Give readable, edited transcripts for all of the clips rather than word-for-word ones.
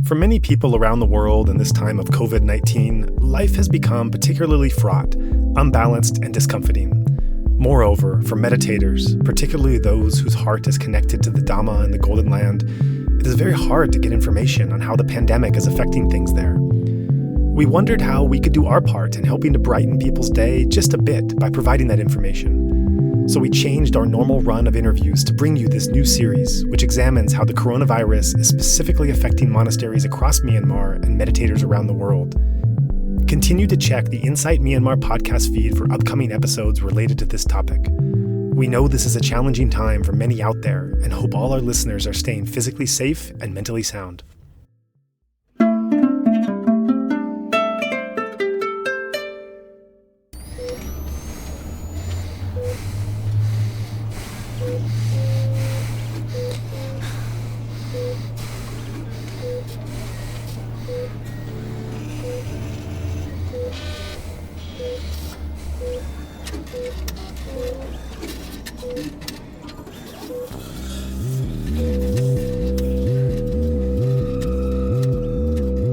For many people around the world in this time of COVID-19, life has become particularly fraught, unbalanced, and discomforting. Moreover, for meditators, particularly those whose heart is connected to the Dhamma and the Golden Land, it is very hard to get information on how the pandemic is affecting things there. We wondered how we could do our part in helping to brighten people's day just a bit by providing that information. So we changed our normal run of interviews to bring you this new series, which examines how the coronavirus is specifically affecting monasteries across Myanmar and meditators around the world. Continue to check the Insight Myanmar podcast feed for upcoming episodes related to this topic. We know this is a challenging time for many out there and hope all our listeners are staying physically safe and mentally sound.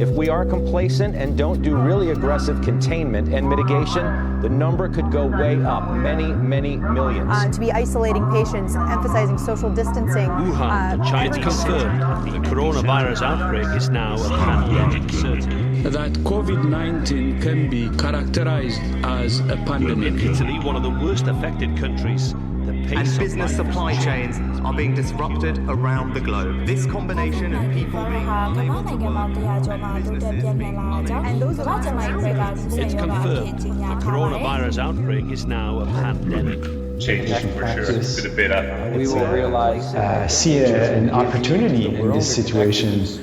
If we are complacent and don't do really aggressive containment and mitigation, the number could go way up, many, many millions. To be isolating patients, emphasizing social distancing. Wuhan, China confirmed the coronavirus outbreak is now a pandemic. That COVID-19 can be characterized as a pandemic. In Italy, one of the worst affected countries, the pace and business supply chains are being disrupted around the globe. This combination of people being unable to work and businesses being unable to It's confirmed the coronavirus outbreak is now a pandemic. Changes for sure to the better. We will realize see an opportunity in this situation.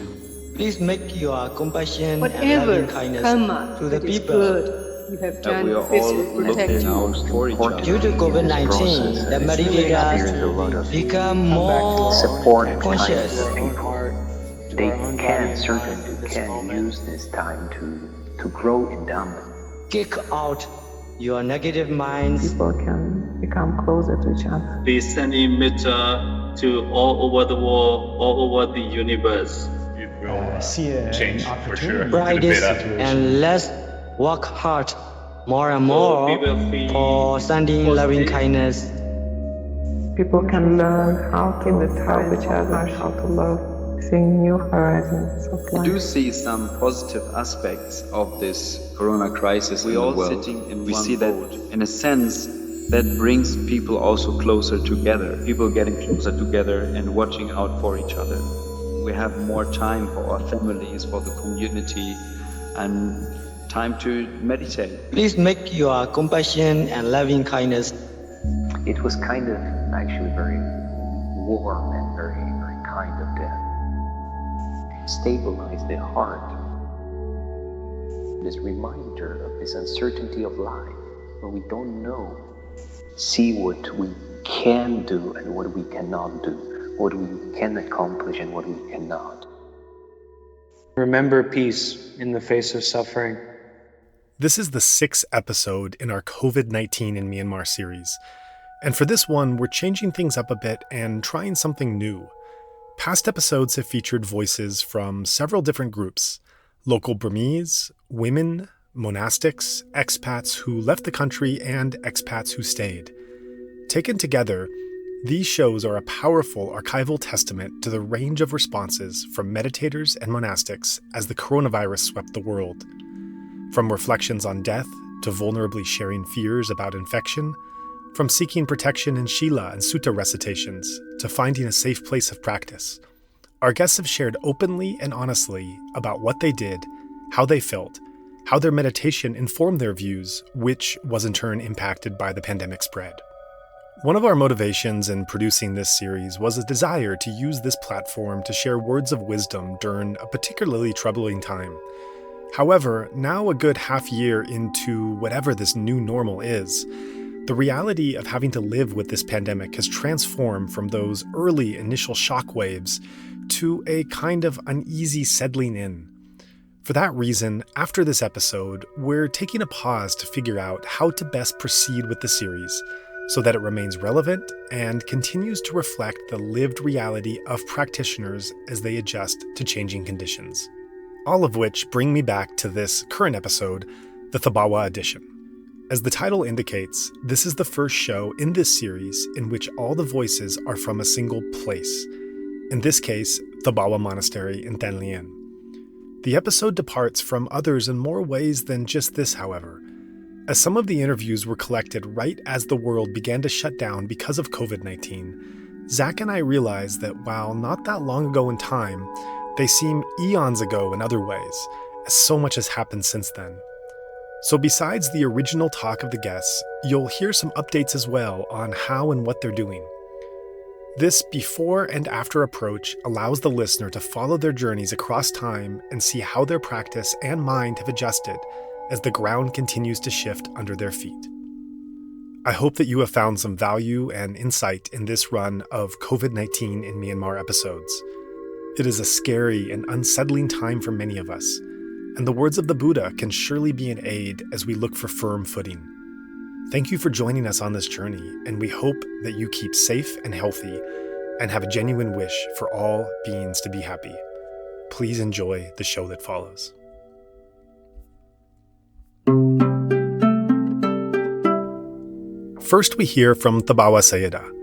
Please make your compassion and whatever loving kindness karma to the that is people. good you have done we are this all will protect looking you. out for each other. Due to COVID-19, the meditators become more conscious. They certainly can use this time to grow in Dhamma. Kick out your negative minds. People can become closer to each other. Please send in metta to all over the world, all over the universe. It will see a change for sure. Practice and let's work hard more and more for sending loving kindness. People can learn how to help each other, how to love, seeing new horizons of life. I do see some positive aspects of this corona crisis in the world. We see that in a sense that brings people also closer together. People getting closer together and watching out for each other. We have more time for our families, for the community, and time to meditate. Please make your compassion and loving kindness. It was kind of actually very warm and very, very kind of them. Stabilize the heart. This reminder of this uncertainty of life, where we don't know. See what we can do and what we cannot do, what we can accomplish and what we cannot. Remember peace in the face of suffering. This is the 6th episode in our COVID-19 in Myanmar series. And for this one, we're changing things up a bit and trying something new. Past episodes have featured voices from several different groups: local Burmese, women, monastics, expats who left the country, and expats who stayed. Taken together, these shows are a powerful archival testament to the range of responses from meditators and monastics as the coronavirus swept the world. From reflections on death to vulnerably sharing fears about infection, from seeking protection in Shila and Sutta recitations to finding a safe place of practice, our guests have shared openly and honestly about what they did, how they felt, how their meditation informed their views, which was in turn impacted by the pandemic spread. One of our motivations in producing this series was a desire to use this platform to share words of wisdom during a particularly troubling time. However, now a good half year into whatever this new normal is, the reality of having to live with this pandemic has transformed from those early initial shockwaves to a kind of uneasy settling in. For that reason, after this episode, we're taking a pause to figure out how to best proceed with the series so that it remains relevant and continues to reflect the lived reality of practitioners as they adjust to changing conditions. All of which bring me back to this current episode, the Thabarwa edition. As the title indicates, this is the first show in this series in which all the voices are from a single place. In this case, Thabarwa Monastery in Thanh Lien. The episode departs from others in more ways than just this, however, as some of the interviews were collected right as the world began to shut down because of COVID-19. Zach and I realized that while not that long ago in time, they seem eons ago in other ways, as so much has happened since then. So besides the original talk of the guests, you'll hear some updates as well on how and what they're doing. This before and after approach allows the listener to follow their journeys across time and see how their practice and mind have adjusted as the ground continues to shift under their feet. I hope that you have found some value and insight in this run of COVID-19 in Myanmar episodes. It is a scary and unsettling time for many of us, and the words of the Buddha can surely be an aid as we look for firm footing. Thank you for joining us on this journey, and we hope that you keep safe and healthy and have a genuine wish for all beings to be happy. Please enjoy the show that follows. First, we hear from Thabarwa Sayadaw.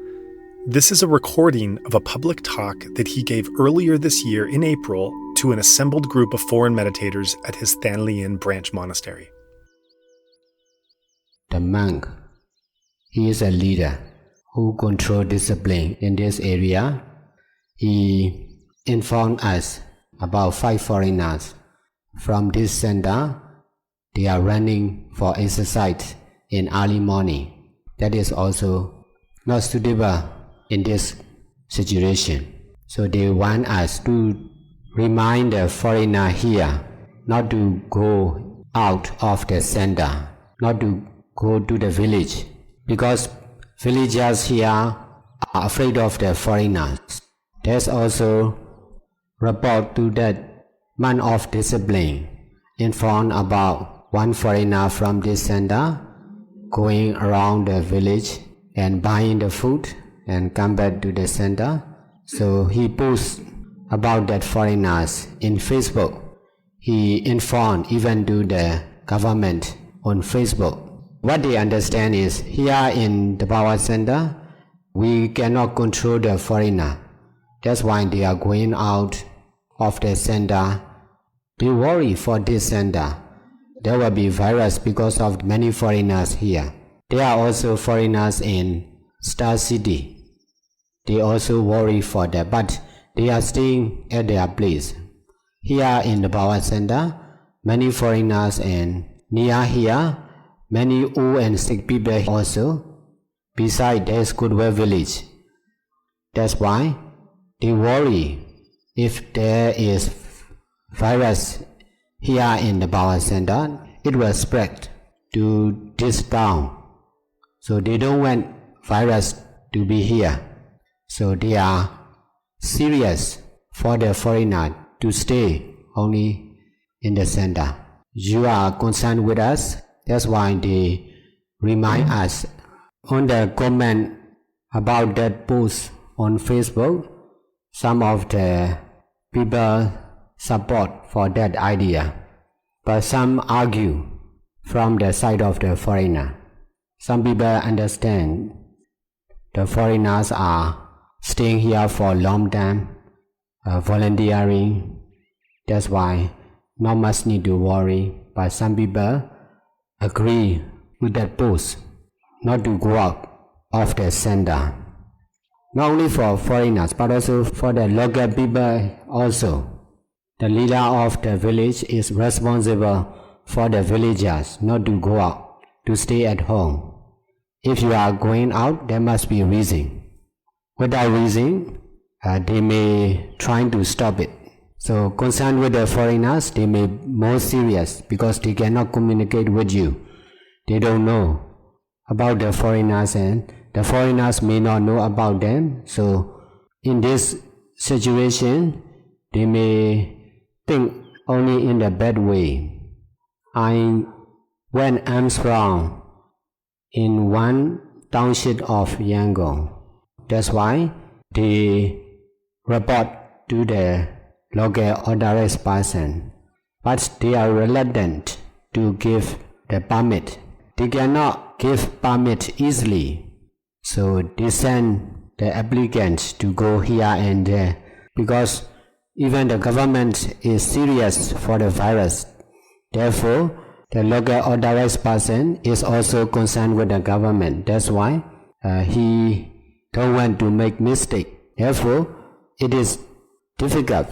This is a recording of a public talk that he gave earlier this year in April to an assembled group of foreign meditators at his Thanh Lien branch monastery. The monk, he is a leader who controls discipline in this area. He informed us about 5 foreigners from this center. They are running for exercise in early morning. That is also not suitable in this situation. So they want us to remind the foreigner here not to go out of the center, not to go to the village, because villagers here are afraid of the foreigners. There's also report to that month of discipline informed about one foreigner from this center going around the village and buying the food and come back to the center. So he posts about that foreigners in Facebook. He informed even to the government on Facebook. What they understand is here in the power center, we cannot control the foreigner. That's why they are going out of the center. They worry for this center. There will be virus because of many foreigners here. There are also foreigners in Star City. They also worry for that, but they are staying at their place. Here in the power center, many foreigners, and near here, many old and sick people also. Besides, there is Goodwill village. That's why they worry if there is virus here in the power center, it will spread to this town. So they don't want virus to be here. So they are serious for the foreigner to stay only in the center. You are concerned with us. That's why they remind us. On the comment about that post on Facebook, some of the people support for that idea, but some argue from the side of the foreigner. Some people understand the foreigners are staying here for a long time, volunteering. That's why not much need to worry. But some people agree with that post, not to go out of the center. Not only for foreigners, but also for the local people also. The leader of the village is responsible for the villagers not to go out, to stay at home. If you are going out, there must be a reason. Without reason, they may try to stop it. So concerned with the foreigners, they may be more serious because they cannot communicate with you. They don't know about the foreigners and the foreigners may not know about them. So in this situation, they may think only in the bad way. When I'm strong in one township of Yangon, that's why they report to the local authorized person but they are reluctant to give the permit. They cannot give permit easily, so they send the applicants to go here and there, because even the government is serious for the virus. Therefore, the local authorized person is also concerned with the government. That's why he don't want to make mistake. Therefore, it is difficult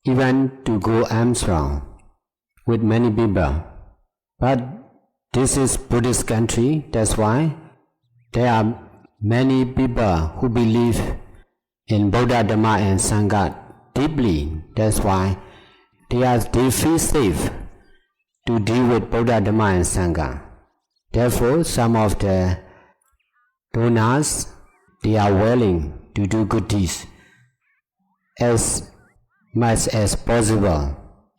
even to go Armstrong with many people. But this is Buddhist country. That's why there are many people who believe in Buddha, Dhamma and Sangha deeply. That's why they feel safe to deal with Buddha, Dhamma and Sangha. Therefore, some of the donors, they are willing to do good deeds as much as possible.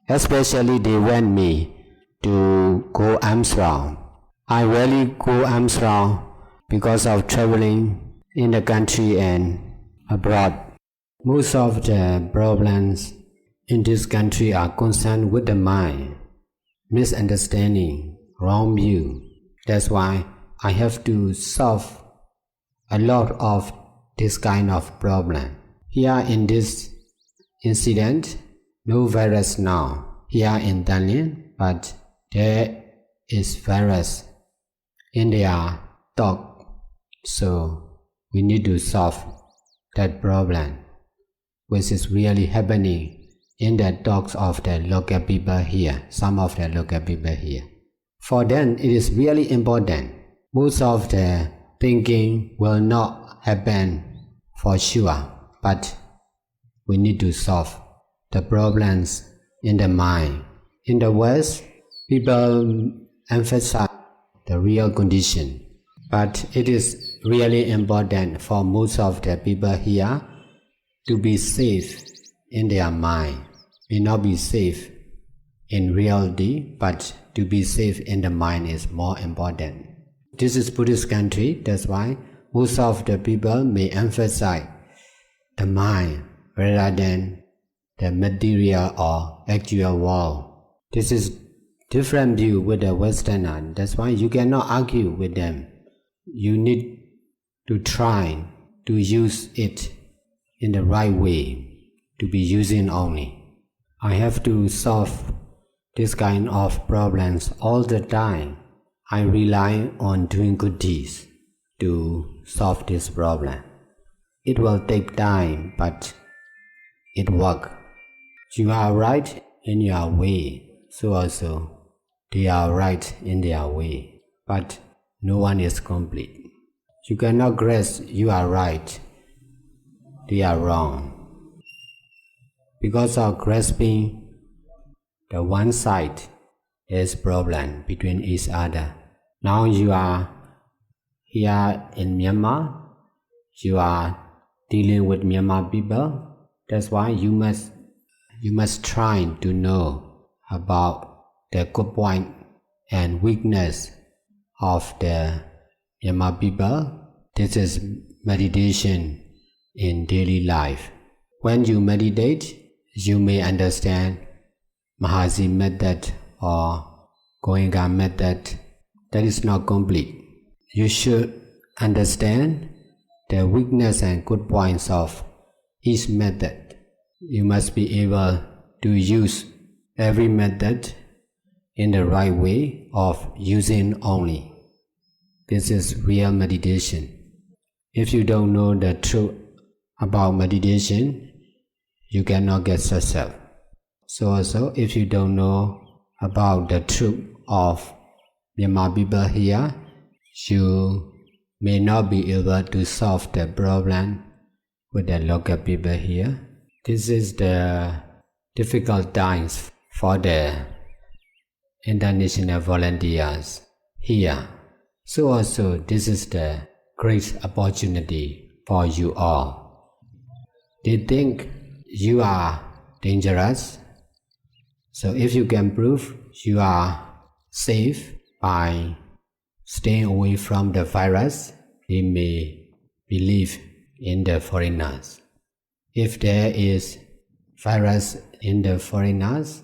Especially they want me to go Armstrong. I rarely go Armstrong because of traveling in the country and abroad. Most of the problems in this country are concerned with the mind, misunderstanding, wrong view. That's why I have to solve a lot of this kind of problem. Here in this incident, no virus now here in Thailand, but there is virus in their dog. So we need to solve that problem, which is really happening in the dogs of the local people here, some of the local people here. For them, it is really important. Most of the thinking will not happen for sure, but we need to solve the problems in the mind. In the West, people emphasize the real condition, but it is really important for most of the people here to be safe in their mind. May not be safe in reality, but to be safe in the mind is more important. This is Buddhist country, that's why most of the people may emphasize the mind rather than the material or actual world. This is different view with the Westerner. That's why you cannot argue with them. You need to try to use it in the right way, to be using only. I have to solve this kind of problems all the time. I rely on doing good deeds to solve this problem. It will take time, but it works. You are right in your way, so also they are right in their way, but no one is complete. You cannot grasp you are right, they are wrong. Because of grasping the one side, there is problem between each other. Now you are here in Myanmar, you are dealing with Myanmar people. That's why you must try to know about the good point and weakness of the Myanmar people. This is meditation in daily life. When you meditate, you may understand Mahasi method or Goenka method. That is not complete. You should understand the weakness and good points of each method. You must be able to use every method in the right way of using only. This is real meditation. If you don't know the truth about meditation, you cannot get success. So also, if you don't know about the truth of Myanmar people here, you may not be able to solve the problem with the local people here. This is the difficult times for the international volunteers here. So also, this is the great opportunity for you all. They think you are dangerous. So if you can prove you are safe by staying away from the virus, they may believe in the foreigners. If there is virus in the foreigners,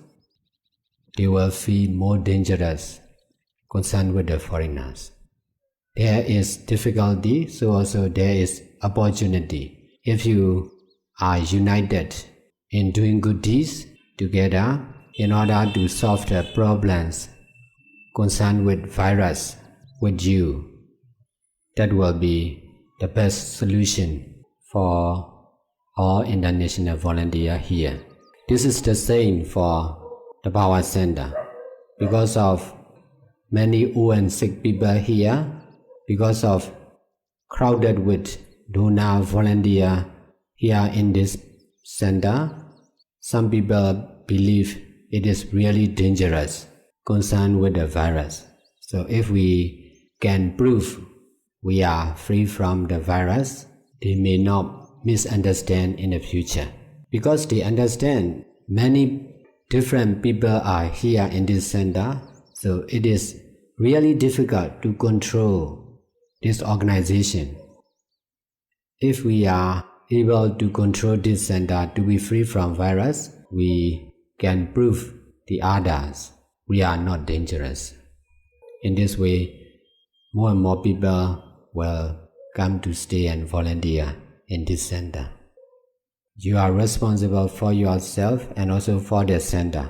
they will feel more dangerous concerned with the foreigners. There is difficulty, so also there is opportunity. If you are united in doing good deeds together in order to solve the problems concerned with virus with you, that will be the best solution for all international volunteers here. This is the same for the Power Center. Because of many old and sick people here, because of crowded with donor volunteer here in this center, some people believe it is really dangerous concerned with the virus. So if we can prove we are free from the virus, they may not misunderstand in the future. Because they understand many different people are here in this center, so it is really difficult to control this organization. If we are able to control this center to be free from virus, we can prove the others we are not dangerous. In this way, more and more people will come to stay and volunteer in this center. You are responsible for yourself and also for the center.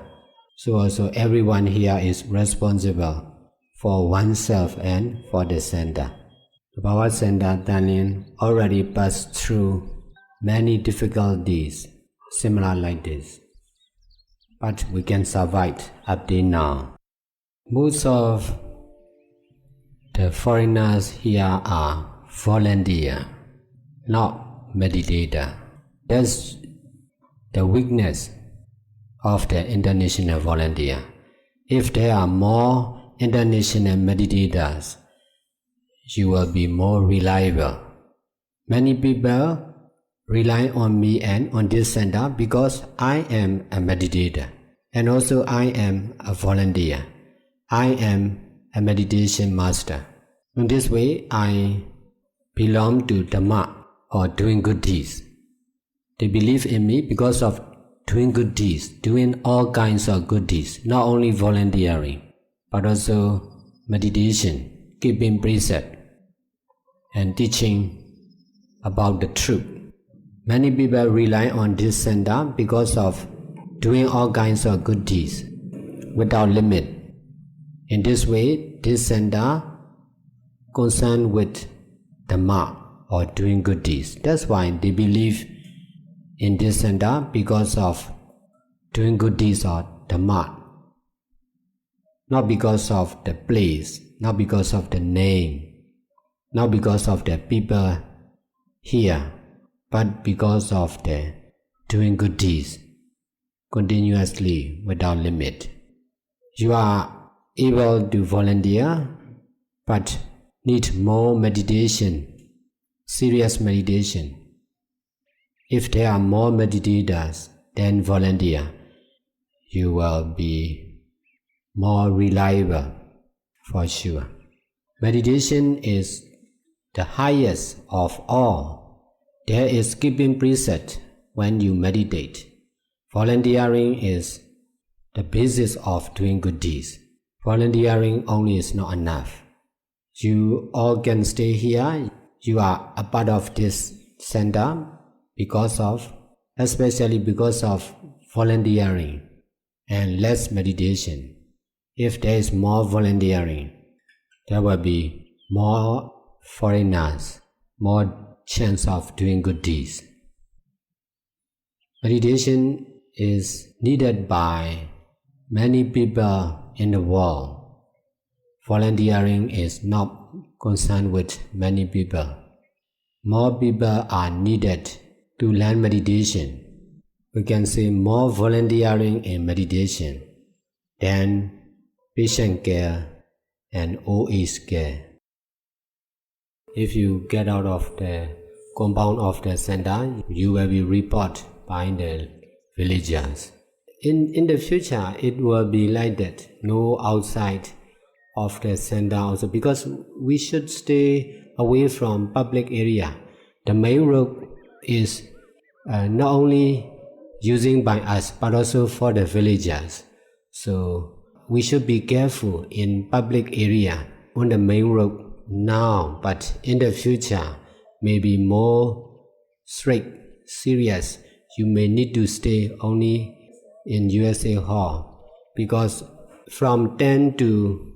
So also everyone here is responsible for oneself and for the center. The Power Center Thailand already passed through many difficulties similar like this. But we can survive up till now. Most of the foreigners here are volunteer, not meditator. That's the weakness of the international volunteer. If there are more international meditators, you will be more reliable. Many people rely on me and on this center because I am a meditator and also I am a volunteer. I am a meditation master. In this way, I belong to Dhamma or doing good deeds. They believe in me because of doing good deeds, doing all kinds of good deeds, not only volunteering, but also meditation, keeping precept, and teaching about the truth. Many people rely on this center because of doing all kinds of good deeds without limit. In this way, this center concerned with Dhamma or doing good deeds. That's why they believe in this center because of doing good deeds or Dhamma. Not because of the place, not because of the name, not because of the people here, but because of the doing good deeds continuously without limit. You are able to volunteer, but need more meditation, serious meditation. If there are more meditators than volunteer, you will be more reliable for sure. Meditation is the highest of all. There is keeping precept when you meditate. Volunteering is the basis of doing good deeds. Volunteering only is not enough. You all can stay here. You are a part of this center especially because of volunteering and less meditation. If there is more volunteering, there will be more foreigners, more chance of doing good deeds. Meditation is needed by many people in the world. Volunteering is not concerned with many people. More people are needed to learn meditation. We can say more volunteering in meditation than patient care and old age care. If you get out of the compound of the center, you will be reported by the villagers. In the future, it will be like that, no outside of the center also, because we should stay away from public area. The main road is not only using by us, but also for the villagers. So we should be careful in public area on the main road now, but in the future may be more strict, serious. You may need to stay only in USA Hall, because from 10 to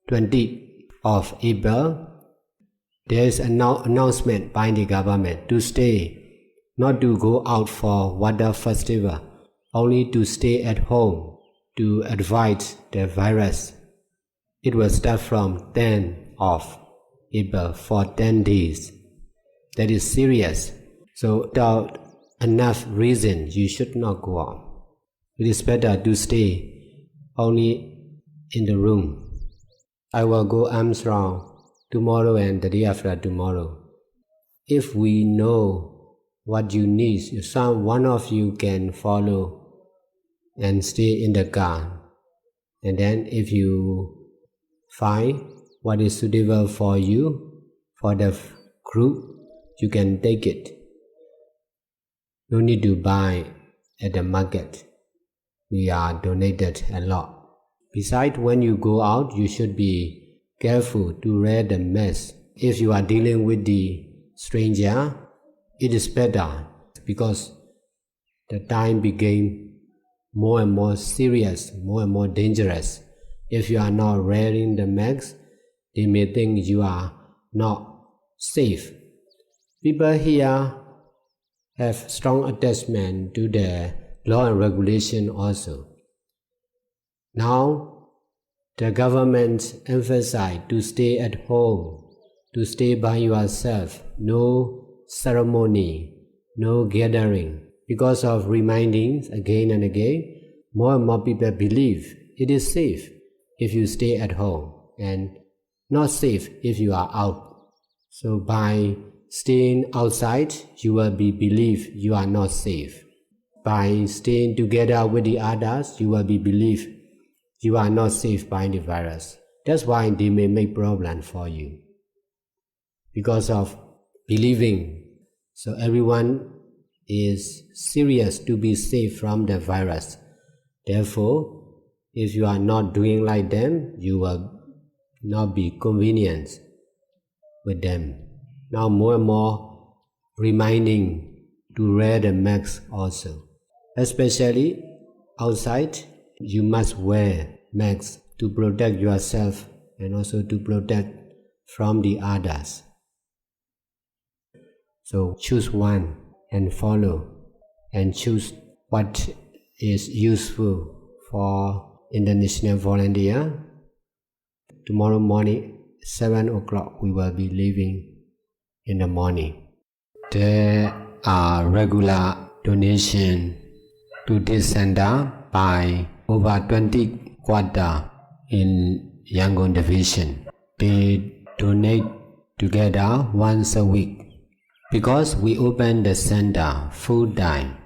20 of April, there is an announcement by the government to stay, not to go out for water festival, only to stay at home to avoid the virus. It will start from 10 of April for 10 days. That is serious. So without enough reason, you should not go out. It is better to stay only in the room. I will go Armstrong tomorrow and the day after tomorrow. If we know what you need, one of you can follow and stay in the car. And then if you find what is suitable for you, for the group, you can take it. No need to buy at the market. We are donated a lot. Besides, when you go out, you should be careful to wear the mask. If you are dealing with the stranger, it is better, because the time became more and more serious, more and more dangerous. If you are not wearing the mask, they may think you are not safe. People here have strong attachment to the law and regulation also. Now, the government emphasize to stay at home, to stay by yourself, no ceremony, no gathering. Because of remindings again and again, more and more people believe it is safe if you stay at home and not safe if you are out. So by staying outside, you will be believed you are not safe. By staying together with the others, you will be believed you are not safe by the virus. That's why they may make problems for you, because of believing. So everyone is serious to be safe from the virus. Therefore, if you are not doing like them, you will not be convenient with them. Now more and more reminding to wear the mask also. Especially outside, you must wear masks to protect yourself and also to protect from the others. So choose one and follow, and choose what is useful for international volunteer. Tomorrow morning, 7 o'clock, we will be leaving in the morning. There are regular donations to this center by over 20 quarter in Yangon division. They donate together once a week. Because we open the center full time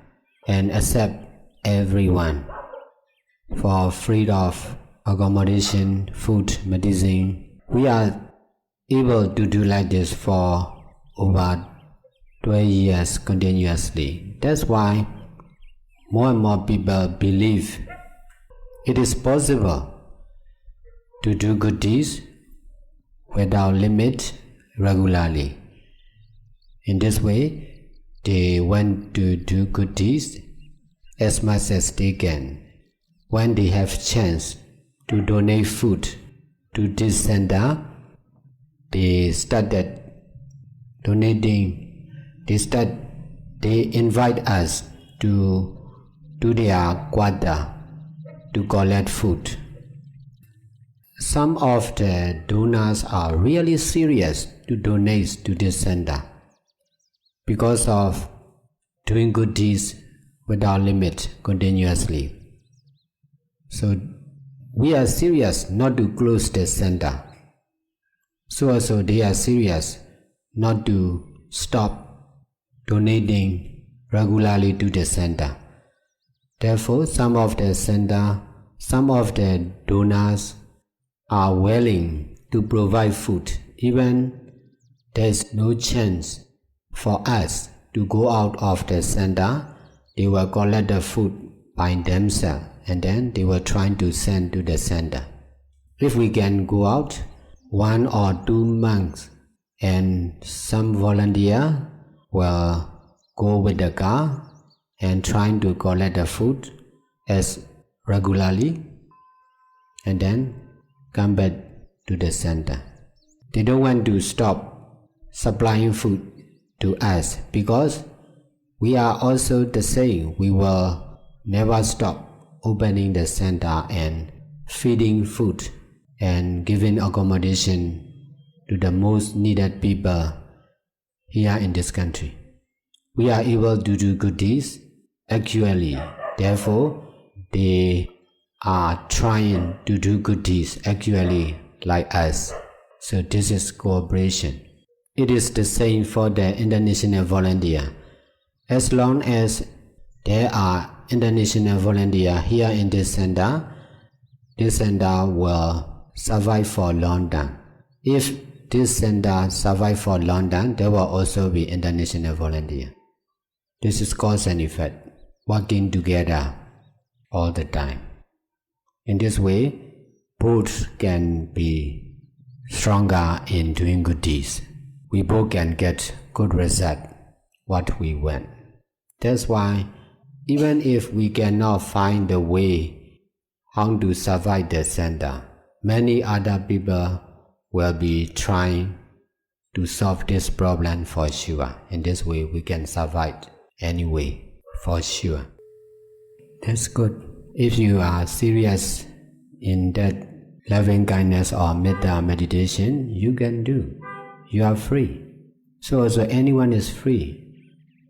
and accept everyone for free of accommodation, food, medicine, we are able to do like this for over 12 years continuously. That's why more and more people believe it is possible to do good deeds without limit regularly. In this way, they want to do good deeds as much as they can. When they have chance to donate food to this center, they started donating. They invite us to their quarter to collect food. Some of the donors are really serious to donate to this center because of doing good deeds without limit continuously. So we are serious not to close the center. So also they are serious not to stop donating regularly to the center. Therefore, some of the donors are willing to provide food, even there is no chance for us to go out of the center. They will collect the food by themselves and then they were trying to send to the center. If we can go out, 1 or 2 months, and some volunteer will go with the car and trying to collect the food as regularly, and then come back to the center. They don't want to stop supplying food to us because we are also the same. We will never stop opening the center and feeding food and giving accommodation to the most needed people here in this country. We are able to do good deeds accurately. Therefore, they are trying to do good deeds accurately like us. So this is cooperation. It is the same for the international volunteer. As long as there are international volunteers here in this center will survive for a long time. If this center survives for a long time, there will also be international volunteers. This is cause and effect, working together all the time. In this way, both can be stronger in doing good deeds. We both can get good result, what we want. That's why even if we cannot find the way how to survive the center, many other people will be trying to solve this problem for sure. In this way, we can survive anyway, for sure. That's good. If you are serious in that loving kindness or metta meditation, you can do. You are free. So also anyone is free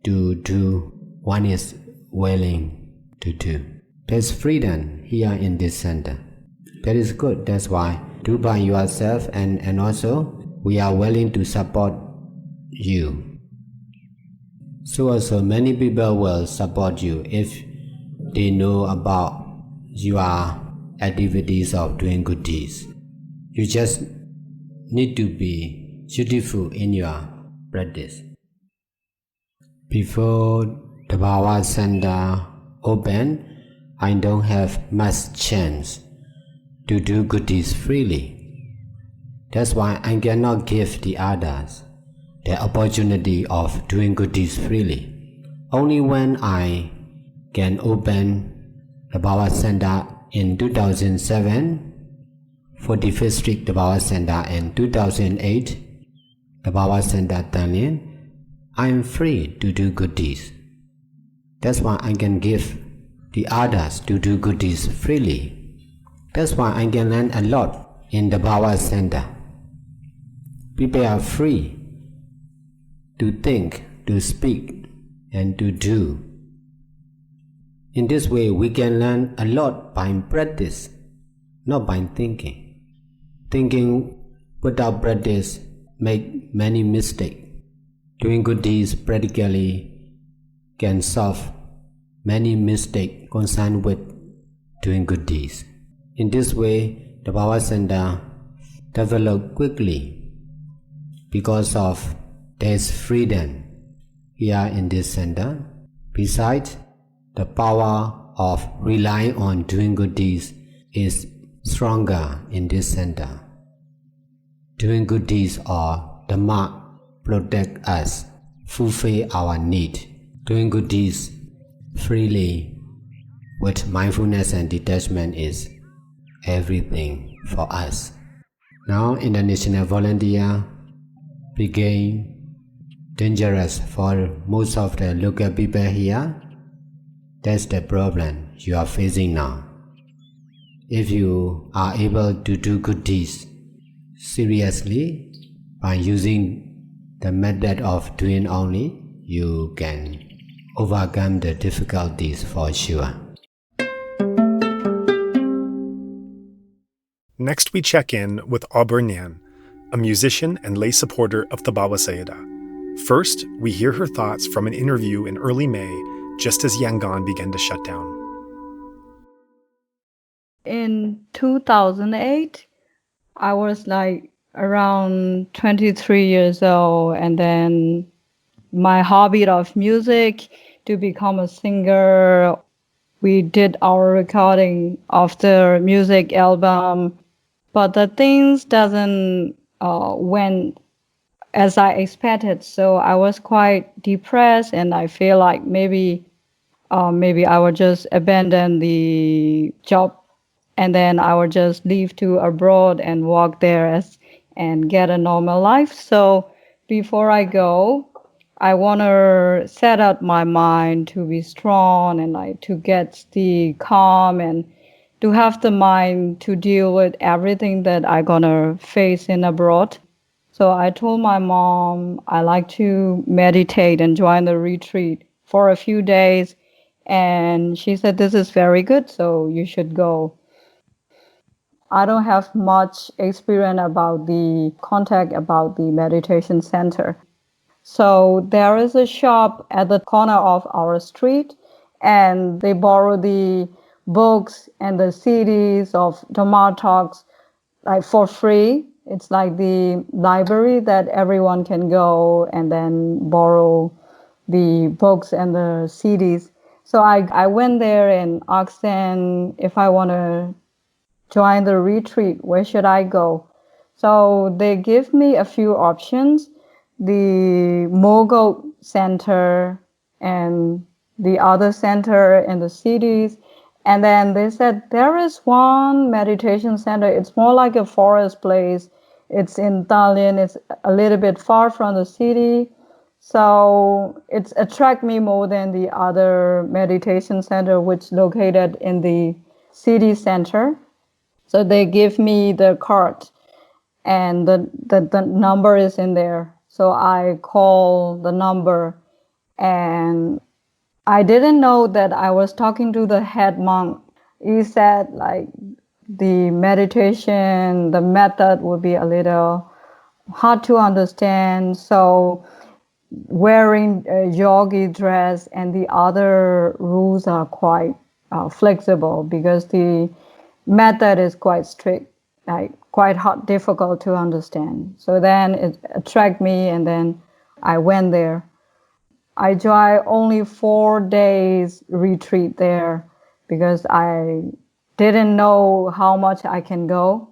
to do what is willing to do. There's freedom here in this center. That is good. That's why do by yourself, and also we are willing to support you. So also many people will support you if they know about your activities of doing good deeds. You just need to be dutiful in your practice. Before the Thabarwa Center opened, I don't have much chance to do good deeds freely. That's why I cannot give the others the opportunity of doing good deeds freely. Only when I can open the Thabarwa Center in 2007, 45th Street Thabarwa Center in 2008, Thabarwa Center Thailand, I am free to do good deeds. That's why I can give the others to do good deeds freely. That's why I can learn a lot in the Thabarwa Center. People are free to think, to speak, and to do. In this way, we can learn a lot by practice, not by thinking. Thinking without practice make many mistakes. Doing good deeds practically can solve many mistakes concerned with doing good deeds. In this way, the Thabarwa Center developed quickly because of there's freedom here in this center. Besides, the power of relying on doing good deeds is stronger in this center. Doing good deeds or Dhamma protect us, fulfill our need. Doing good deeds freely with mindfulness and detachment is everything for us. Now international volunteer became dangerous for most of the local people here. That's the problem you are facing now. If you are able to do good deeds seriously by using the method of doing only, you can overcome the difficulties for sure. Next, we check in with Awbur Nyan, a musician and lay supporter of Thabarwa Sayadaw. First, we hear her thoughts from an interview in early May, just as Yangon began to shut down. In 2008, I was like around 23 years old, and then my hobby of music to become a singer we did our recording of the music album, but the things doesn't went as I expected. So I was quite depressed, and I feel like maybe I would just abandon the job, and then I would just leave to abroad and walk there and get a normal life. So before I go, I want to set up my mind to be strong and like to get the calm and to have the mind to deal with everything that I'm gonna face in abroad. So I told my mom I like to meditate and join the retreat for a few days. And she said, this is very good, so you should go. I don't have much experience about the contact about the meditation center. So there is a shop at the corner of our street, and they borrow the books and the CDs of Dhamma talks like for free. It's like the library that everyone can go and then borrow the books and the CDs. So I went there and asked them if I want to join the retreat, where should I go? So they give me a few options, the Mogul Center and the other center in the cities. And then they said, there is one meditation center. It's more like a forest place. It's in Tallinn. It's a little bit far from the city. So it's attract me more than the other meditation center, which located in the city center. So they give me the card and the number is in there. So I call the number, and I didn't know that I was talking to the head monk. He said like the meditation, the method would be a little hard to understand. So wearing a yogi dress and the other rules are quite flexible because the method is quite strict, like quite hard, difficult to understand. So then it attracted me, and then I went there. I joined only 4 days retreat there because I didn't know how much I can go.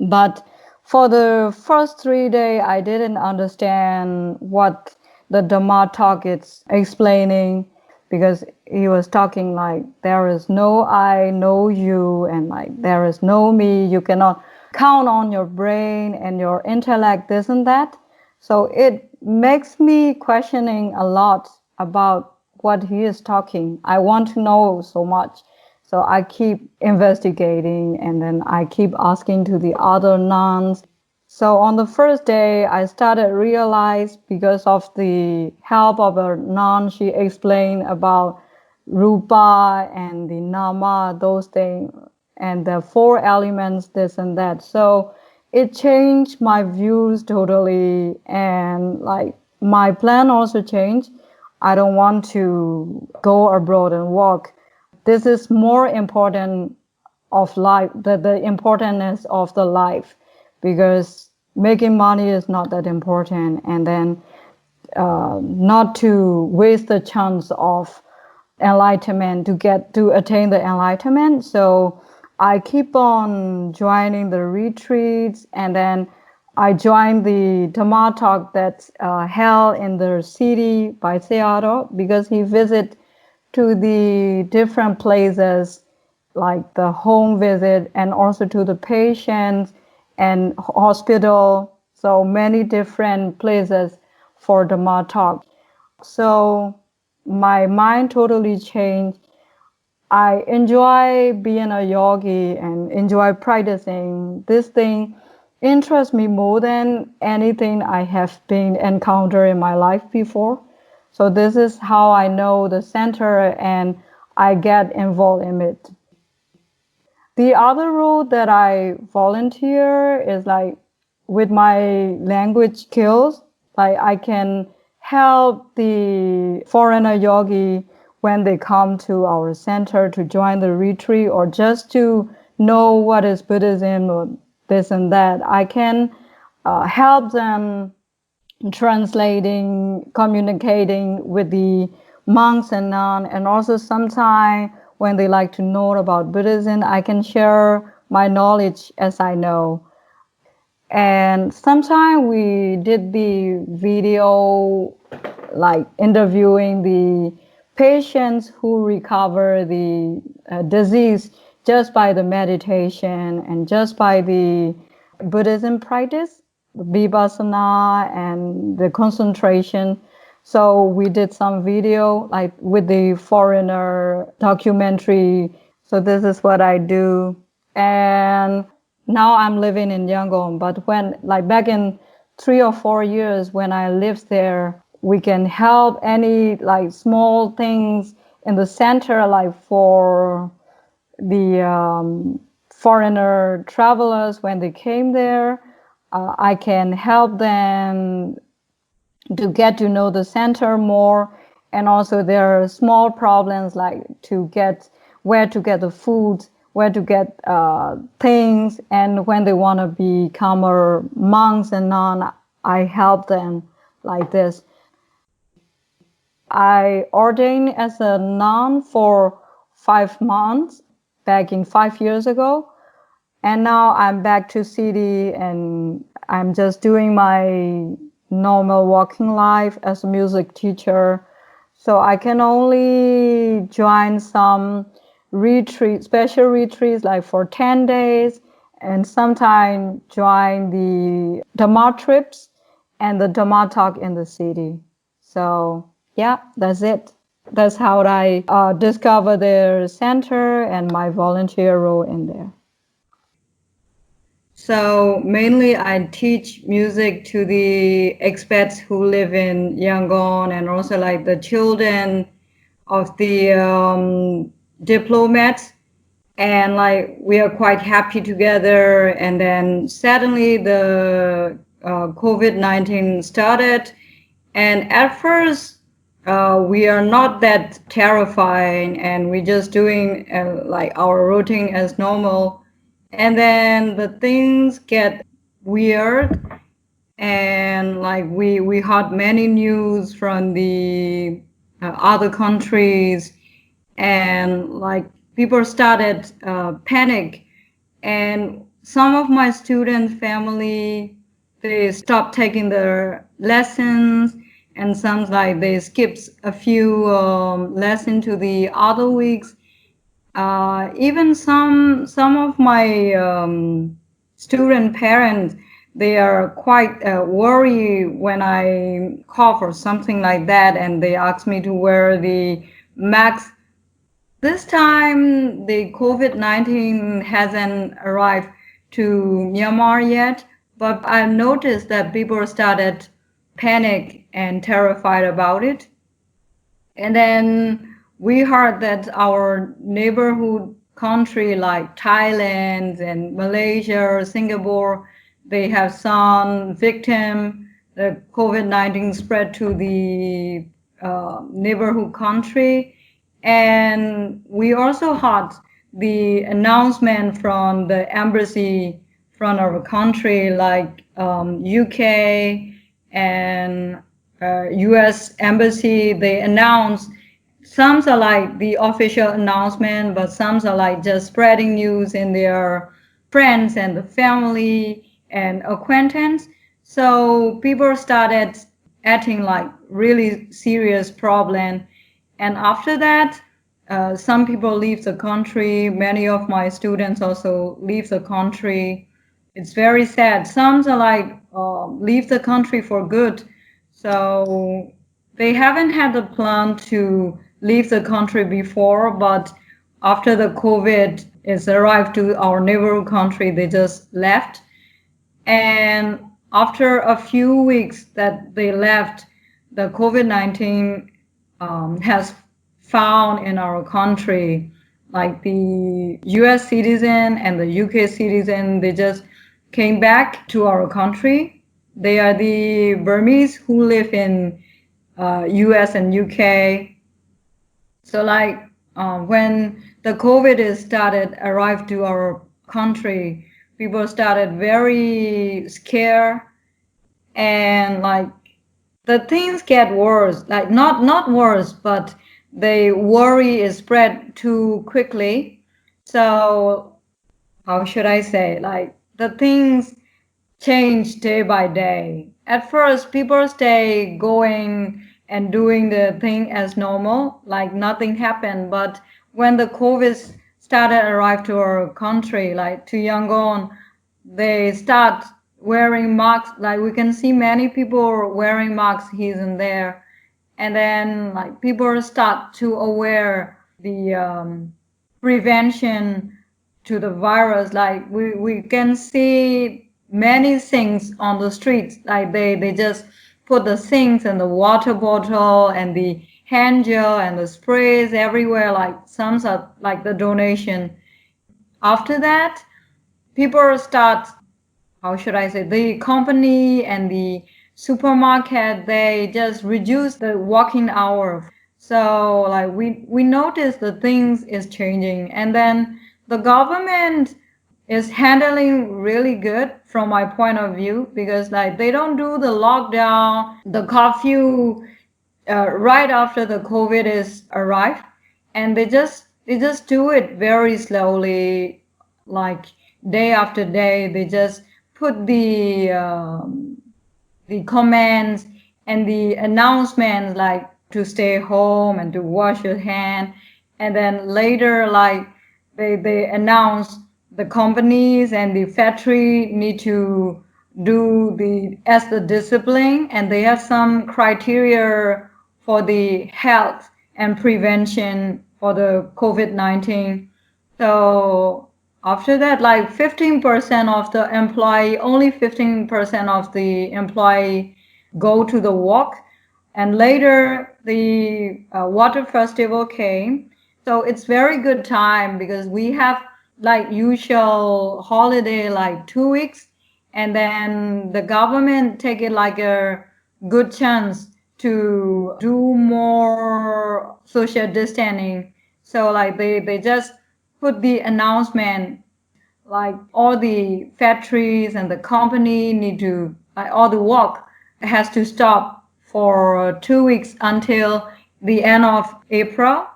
But for the first 3 days, I didn't understand what the Dhamma talk is explaining, because he was talking like there is no I, no you, and like there is no me. You cannot count on your brain and your intellect, this and that. So it makes me questioning a lot about what he is talking. I want to know so much. So I keep investigating, and then I keep asking to the other nuns. So on the first day, I started realize, because of the help of a nun, she explained about rupa and the nama, those things, and the 4 elements, this and that. So it changed my views totally, and like my plan also changed. I don't want to go abroad and work. This is more important of life, the importance of the life, because making money is not that important, and then not to waste the chance of enlightenment to attain the enlightenment. So I keep on joining the retreats, and then I joined the Dhamma talk that's held in the city by Sayadaw, because he visit to the different places, like the home visit, and also to the patients and hospital. So many different places for Dhamma talk. So my mind totally changed. I enjoy being a yogi and enjoy practicing. This thing interests me more than anything I have been encountered in my life before. So this is how I know the center, and I get involved in it. The other role that I volunteer is like with my language skills, like I can help the foreigner yogi when they come to our center to join the retreat, or just to know what is Buddhism or this and that. I can help them translating, communicating with the monks and nuns, and also sometimes when they like to know about Buddhism, I can share my knowledge as I know. And sometimes we did the video, like interviewing the patients who recover the disease just by the meditation and just by the Buddhism practice, the vipassana and the concentration. So we did some video like with the foreigner documentary. So this is what I do. And now I'm living in Yangon, but when like back in 3 or 4 years when I lived there, we can help any like small things in the center, like for the foreigner travelers when they came there. I can help them to get to know the center more, and also there are small problems like to get where to get the food, where to get things, and when they want to become a monks and nuns, I help them like this. I ordained as a nun for 5 months back in 5 years ago, and now I'm back to city and I'm just doing my normal working life as a music teacher. So I can only join some retreat, special retreats like for 10 days, and sometimes join the Dhamma trips and the Dhamma talk in the city. So yeah, that's it. That's how I discover their center and my volunteer role in there. So mainly I teach music to the expats who live in Yangon, and also like the children of the diplomats. And like we are quite happy together. And then suddenly the COVID-19 started. And at first we are not that terrifying, and we're just doing like our routine as normal. And then the things get weird, and like we heard many news from the other countries, and like people started panic, and some of my student family, they stopped taking their lessons, and some like they skipped a few lessons to the other weeks. Even some of my student parents, they are quite worried when I cough or something like that, and they ask me to wear the mask. This time the COVID-19 hasn't arrived to Myanmar yet, but I've noticed that people started panic and terrified about it. And then we heard that our neighborhood country like Thailand and Malaysia, Singapore, they have some victim. The COVID-19 spread to the neighborhood country. And we also heard the announcement from the embassy from our country, like UK and US embassy. They announced, some are like the official announcement, but some are like just spreading news in their friends and the family and acquaintance. So people started acting like really serious problem. And after that, some people leave the country. Many of my students also leave the country. It's very sad. Some are like leave the country for good. So they haven't had a plan to leave the country before, but after the COVID is arrived to our neighborhood country, they just left. And after a few weeks that they left, the COVID-19 has found in our country, like the US citizen and the UK citizen, they just came back to our country. They are the Burmese who live in US and UK. So like when the COVID started arrived to our country, people started very scared, and like the things get worse, like not worse, but the worry is spread too quickly. So how should I say, like the things change day by day. At first, people stay going and doing the thing as normal, like nothing happened. But when the COVID started arrive to our country, like to Yangon, they start wearing masks. Like we can see many people wearing masks here and there, and then like people start to aware the prevention to the virus. Like we can see many things on the streets, like they just put the things and the water bottle and the hand gel and the sprays everywhere, like some sort like the donation. After that, people start, how should I say, the company and the supermarket, they just reduce the working hour. So like we notice the things is changing, and then the government is handling really good from my point of view, because like they don't do the lockdown, the curfew right after the COVID is arrived, and they just do it very slowly, like day after day. They just put the comments and the announcements, like to stay home and to wash your hand, and then later like they announce the companies and the factory need to do the discipline, and they have some criteria for the health and prevention for the COVID-19. So after that, like 15% of the employee, only 15% of the employee go to the work. And later the water festival came. So it's very good time, because we have like usual holiday, like 2 weeks. And then the government take it like a good chance to do more social distancing. So like they just put the announcement, like all the factories and the company need to, like all the work has to stop for 2 weeks until the end of April.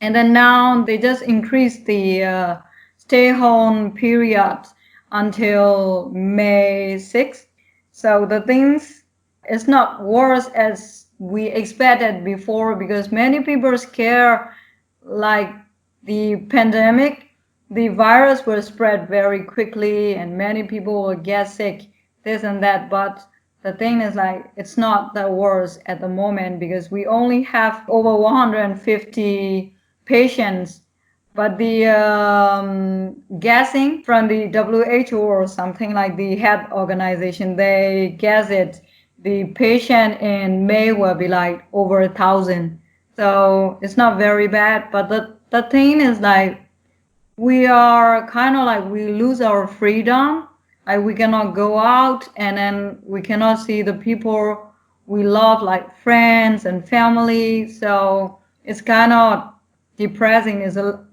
And then now they just increased the stay home period until May 6th. So the things is not worse as we expected before, because many people scare like the pandemic, the virus will spread very quickly and many people will get sick, this and that. But the thing is, like, it's not that worse at the moment, because we only have over 150 patients. But the guessing from the WHO or something like the health organization, they guess it, the patient in May will be like over 1,000. So it's not very bad. But the thing is, like, we are kind of like, we lose our freedom. Like we cannot go out, and then we cannot see the people we love, like friends and family. So it's kind of depressing.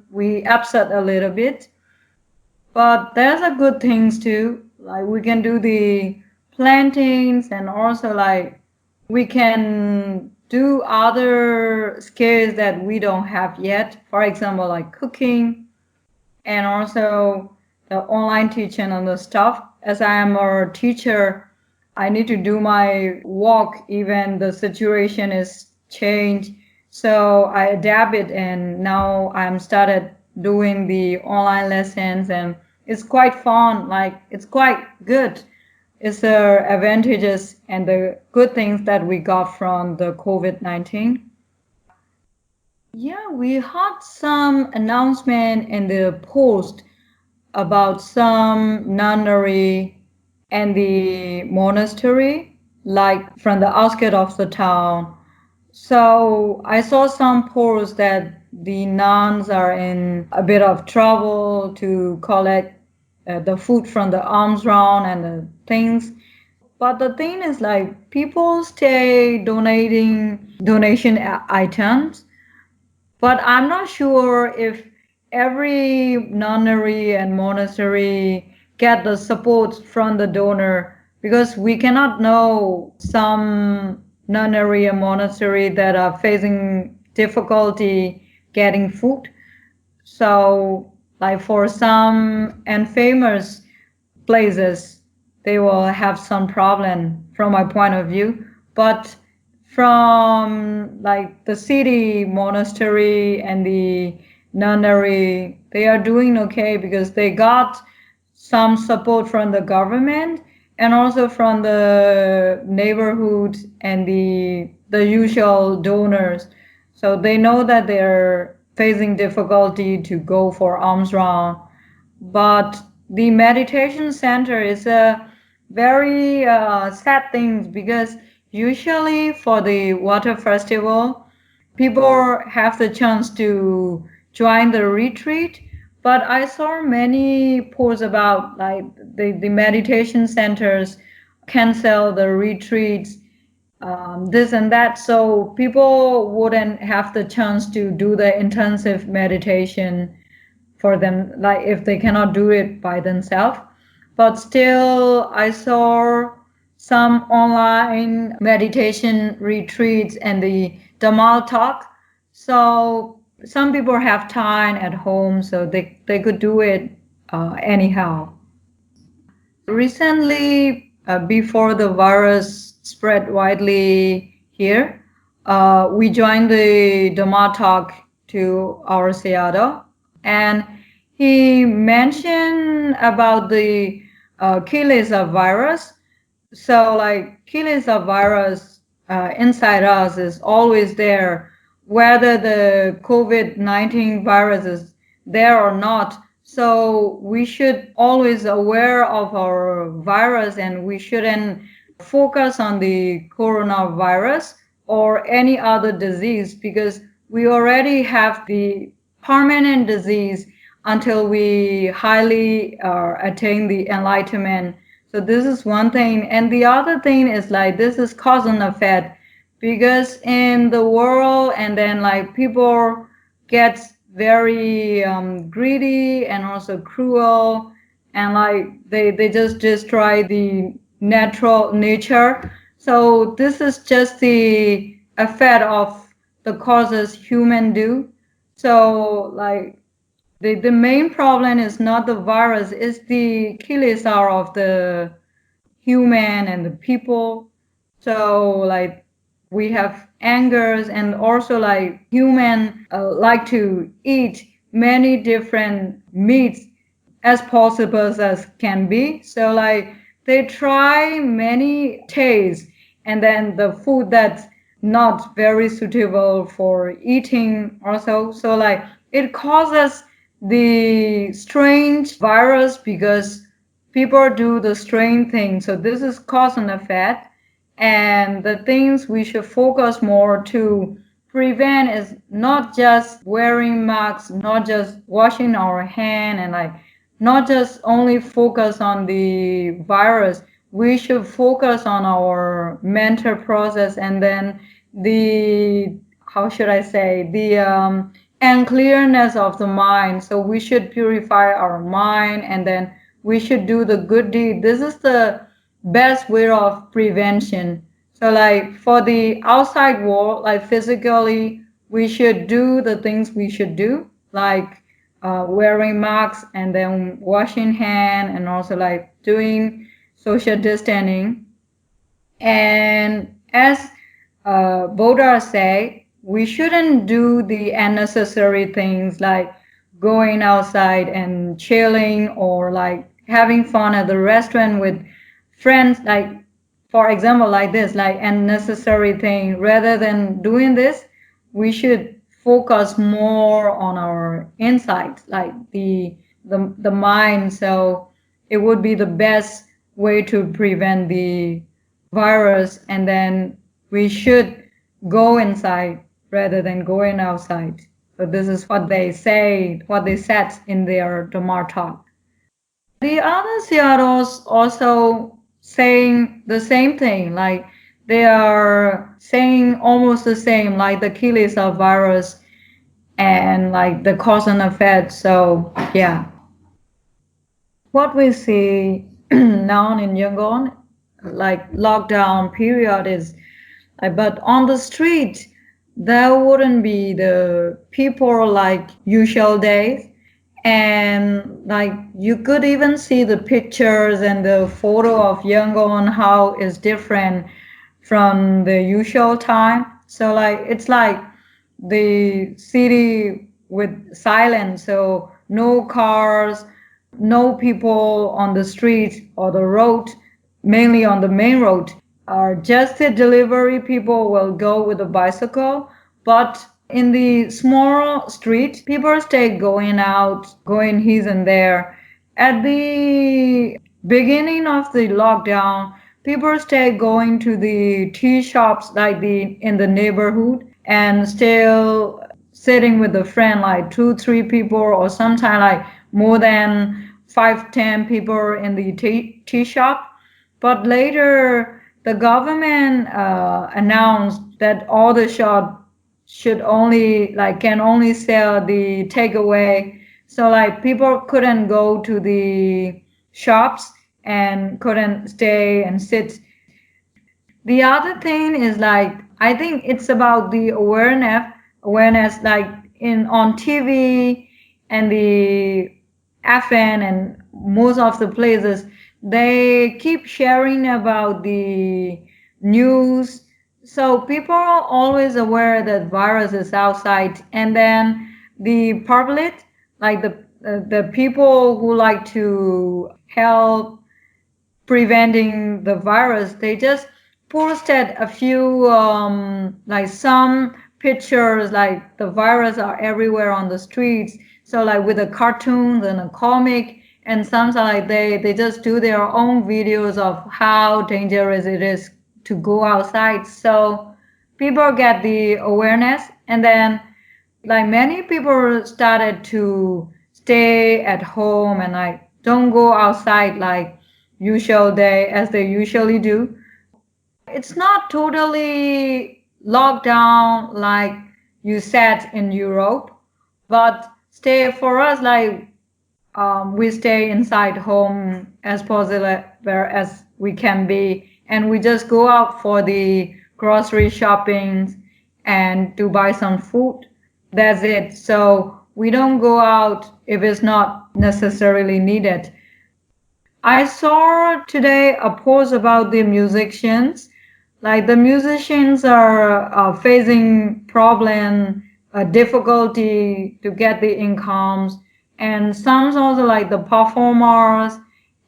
We upset a little bit. But there's a good things too. Like we can do the plantings, and also like we can do other skills that we don't have yet. For example, like cooking, and also the online teaching and the stuff. As I am a teacher, I need to do my work even the situation is changed. So I adapt it, and now I'm started doing the online lessons, and it's quite fun. Like it's quite good. It's the advantages and the good things that we got from the COVID-19. Yeah, we had some announcement in the post about some nunnery and the monastery, like from the outskirts of the town. So I saw some posts that the nuns are in a bit of trouble to collect the food from the alms round and the things. But the thing is, like, people stay donating donation items, but I'm not sure if every nunnery and monastery get the support from the donor. because we cannot know some nunnery and monastery that are facing difficulty getting food. So like for some and famous places, they will have some problem from my point of view. But from like the city monastery and the nunnery, they are doing okay because they got some support from the government and also from the neighborhood and the usual donors. So they know that they're facing difficulty to go for alms round. But the meditation center is a very sad thing because usually for the water festival, people have the chance to join the retreat. But I saw many posts about like the meditation centers cancel the retreats, this and that. So people wouldn't have the chance to do the intensive meditation for them, like if they cannot do it by themselves. But still, I saw some online meditation retreats and the Dhamma talk. So some people have time at home, so they could do it anyhow. Recently, before the virus spread widely here, we joined the Dhamma talk to our Sayadaw, and he mentioned about the kilesa virus. So like kilesa virus inside us is always there, whether the COVID-19 virus is there or not. So we should always aware of our virus, and we shouldn't focus on the coronavirus or any other disease because we already have the permanent disease until we highly attain the enlightenment. So this is one thing. And the other thing is like this is cause and effect, because in the world and then like people get very greedy and also cruel, and like they just destroy the natural nature. So this is just the effect of the causes human do. So like the main problem is not the virus, it's the kilesa of the human and the people. So like we have angers, and also like human like to eat many different meats as possible as can be. So like they try many tastes, and then the food that's not very suitable for eating also. So like it causes the strange virus because people do the strange things. So this is cause and effect. And the things we should focus more to prevent is not just wearing masks, not just washing our hand, and like not just only focus on the virus. We should focus on our mental process, and then the, how should I say, the and clearness of the mind. So we should purify our mind, and then we should do the good deed. This is the best way of prevention. So like for the outside world, like physically, we should do the things we should do, like wearing masks and then washing hand, and also like doing social distancing. And as Buddha say, we shouldn't do the unnecessary things like going outside and chilling, or like having fun at the restaurant with friends, like for example like this, like unnecessary thing. Rather than doing this, we should focus more on our insights, like the mind. So it would be the best way to prevent the virus, and then we should go inside rather than going outside. So this is what they say, what they said in their Dhamma talk. The other Sayadaws also saying the same thing, like they are saying almost the same, like the kilesa virus and like the cause and effect. So yeah, what we see now in Yangon, like lockdown period is, but on the street there wouldn't be the people like usual days, and like you could even see the pictures and the photo of Yangon how is different from the usual time. So like it's like the city with silence, so no cars, no people on the street or the road, mainly on the main road. Just the delivery people will go with a bicycle, but in the small street, people stay going out, going here and there. At the beginning of the lockdown, people stay going to the tea shops like in the neighborhood and still sitting with a friend, like 2-3 people, or sometimes like more than 5-10 people in the tea shop. But later, the government announced that all the shops should only can only sell the takeaway. So like people couldn't go to the shops and couldn't stay and sit. The other thing is like I think it's about the awareness like on TV and the FN and most of the places, they keep sharing about the news. So people are always aware that virus is outside, and then the public, like the people who like to help preventing the virus, they just posted a few like some pictures like the virus are everywhere on the streets, so like with the cartoons and a comic, and some like they just do their own videos of how dangerous it is to go outside. So people get the awareness, and then like many people started to stay at home and like don't go outside like usual day as they usually do. It's not totally locked down like you said in Europe, but stay for us like we stay inside home as possible as we can be, and we just go out for the grocery shopping and to buy some food. That's it. So we don't go out if it's not necessarily needed. I saw today a post about the musicians. Like the musicians are facing problem, difficulty to get the incomes, and some also like the performers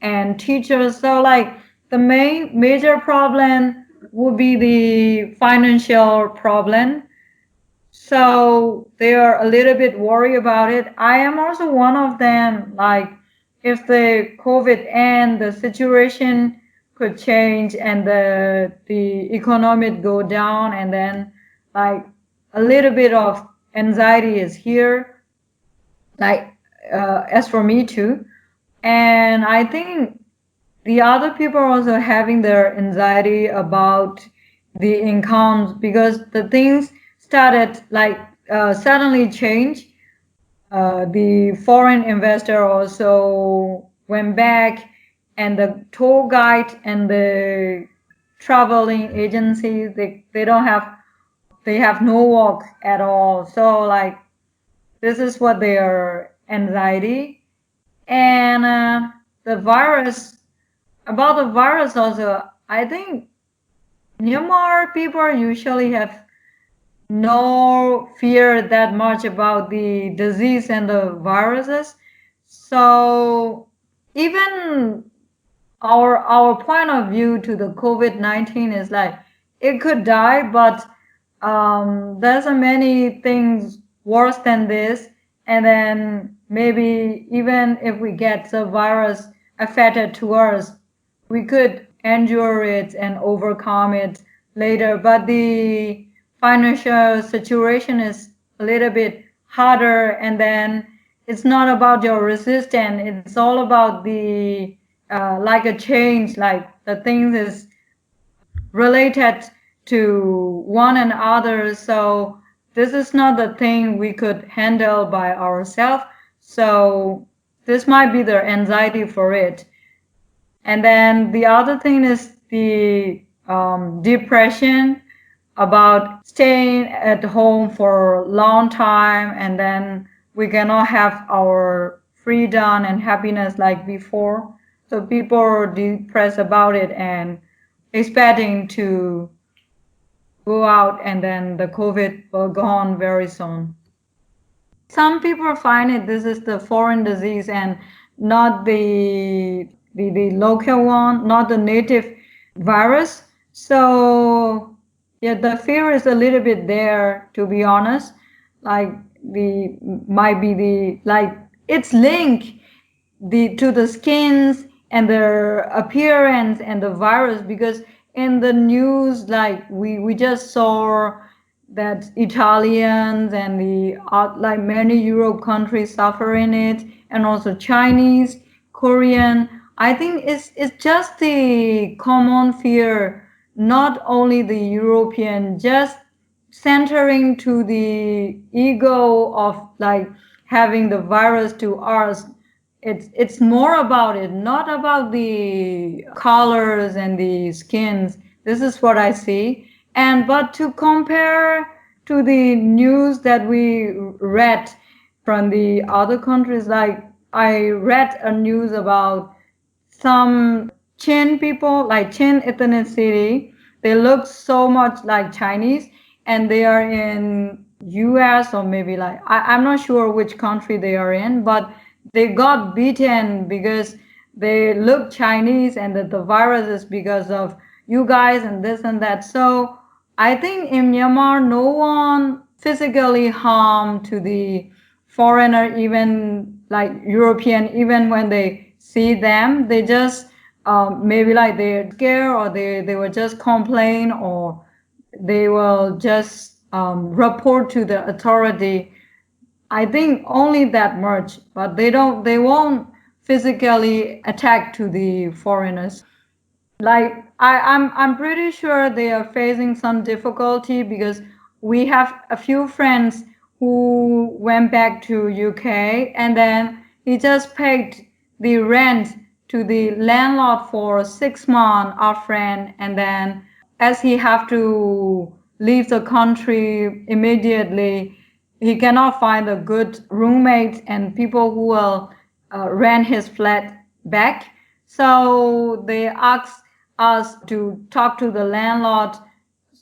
and teachers. So like the major problem would be the financial problem. So they are a little bit worried about it. I am also one of them. Like if the COVID and the situation could change and the economic go down, and then like a little bit of anxiety is here, like as for me too. And I think the other people are also having their anxiety about the incomes, because the things started like suddenly change. The foreign investor also went back, and the tour guide and the traveling agencies, they have no work at all. So like this is what their anxiety. And about the virus also, I think Myanmar people usually have no fear that much about the disease and the viruses. So even our point of view to the COVID-19 is like it could die, but there's so many things worse than this. And then maybe even if we get the virus affected to us, we could endure it and overcome it later. But the financial situation is a little bit harder, and then it's not about your resistance. It's all about the like a change, like the things is related to one another. So this is not the thing we could handle by ourselves. So this might be their anxiety for it. And then the other thing is the depression about staying at home for a long time, and then we cannot have our freedom and happiness like before. So people are depressed about it and expecting to go out, and then the COVID will go on very soon. Some people find it this is the foreign disease and not the local one, not the native virus. So yeah, the fear is a little bit there, to be honest. Like it's linked to the skins and their appearance and the virus, because in the news, like we just saw that Italians and like many Europe countries suffering it, and also Chinese, Korean. I think it's just the common fear, not only the European, just centering to the ego of like having the virus to us. It's more about it, not about the colors and the skins. This is what I see. But to compare to the news that we read from the other countries, like I read a news about some Chin people, like Chin ethnicity. They look so much like Chinese, and they are in US or maybe like, I'm not sure which country they are in, but they got beaten because they look Chinese, and that the virus is because of you guys and this and that. So I think in Myanmar, no one physically harmed to the foreigner, even like European, even when they see them, they just maybe like they're scared, or they will just complain, or they will just report to the authority. I think only that much, but they won't physically attack to the foreigners. Like I'm pretty sure they are facing some difficulty, because we have a few friends who went back to UK, and then he just paid the rent to the landlord for 6 months, our friend, and then as he have to leave the country immediately, he cannot find a good roommate and people who will rent his flat back. So they asked us to talk to the landlord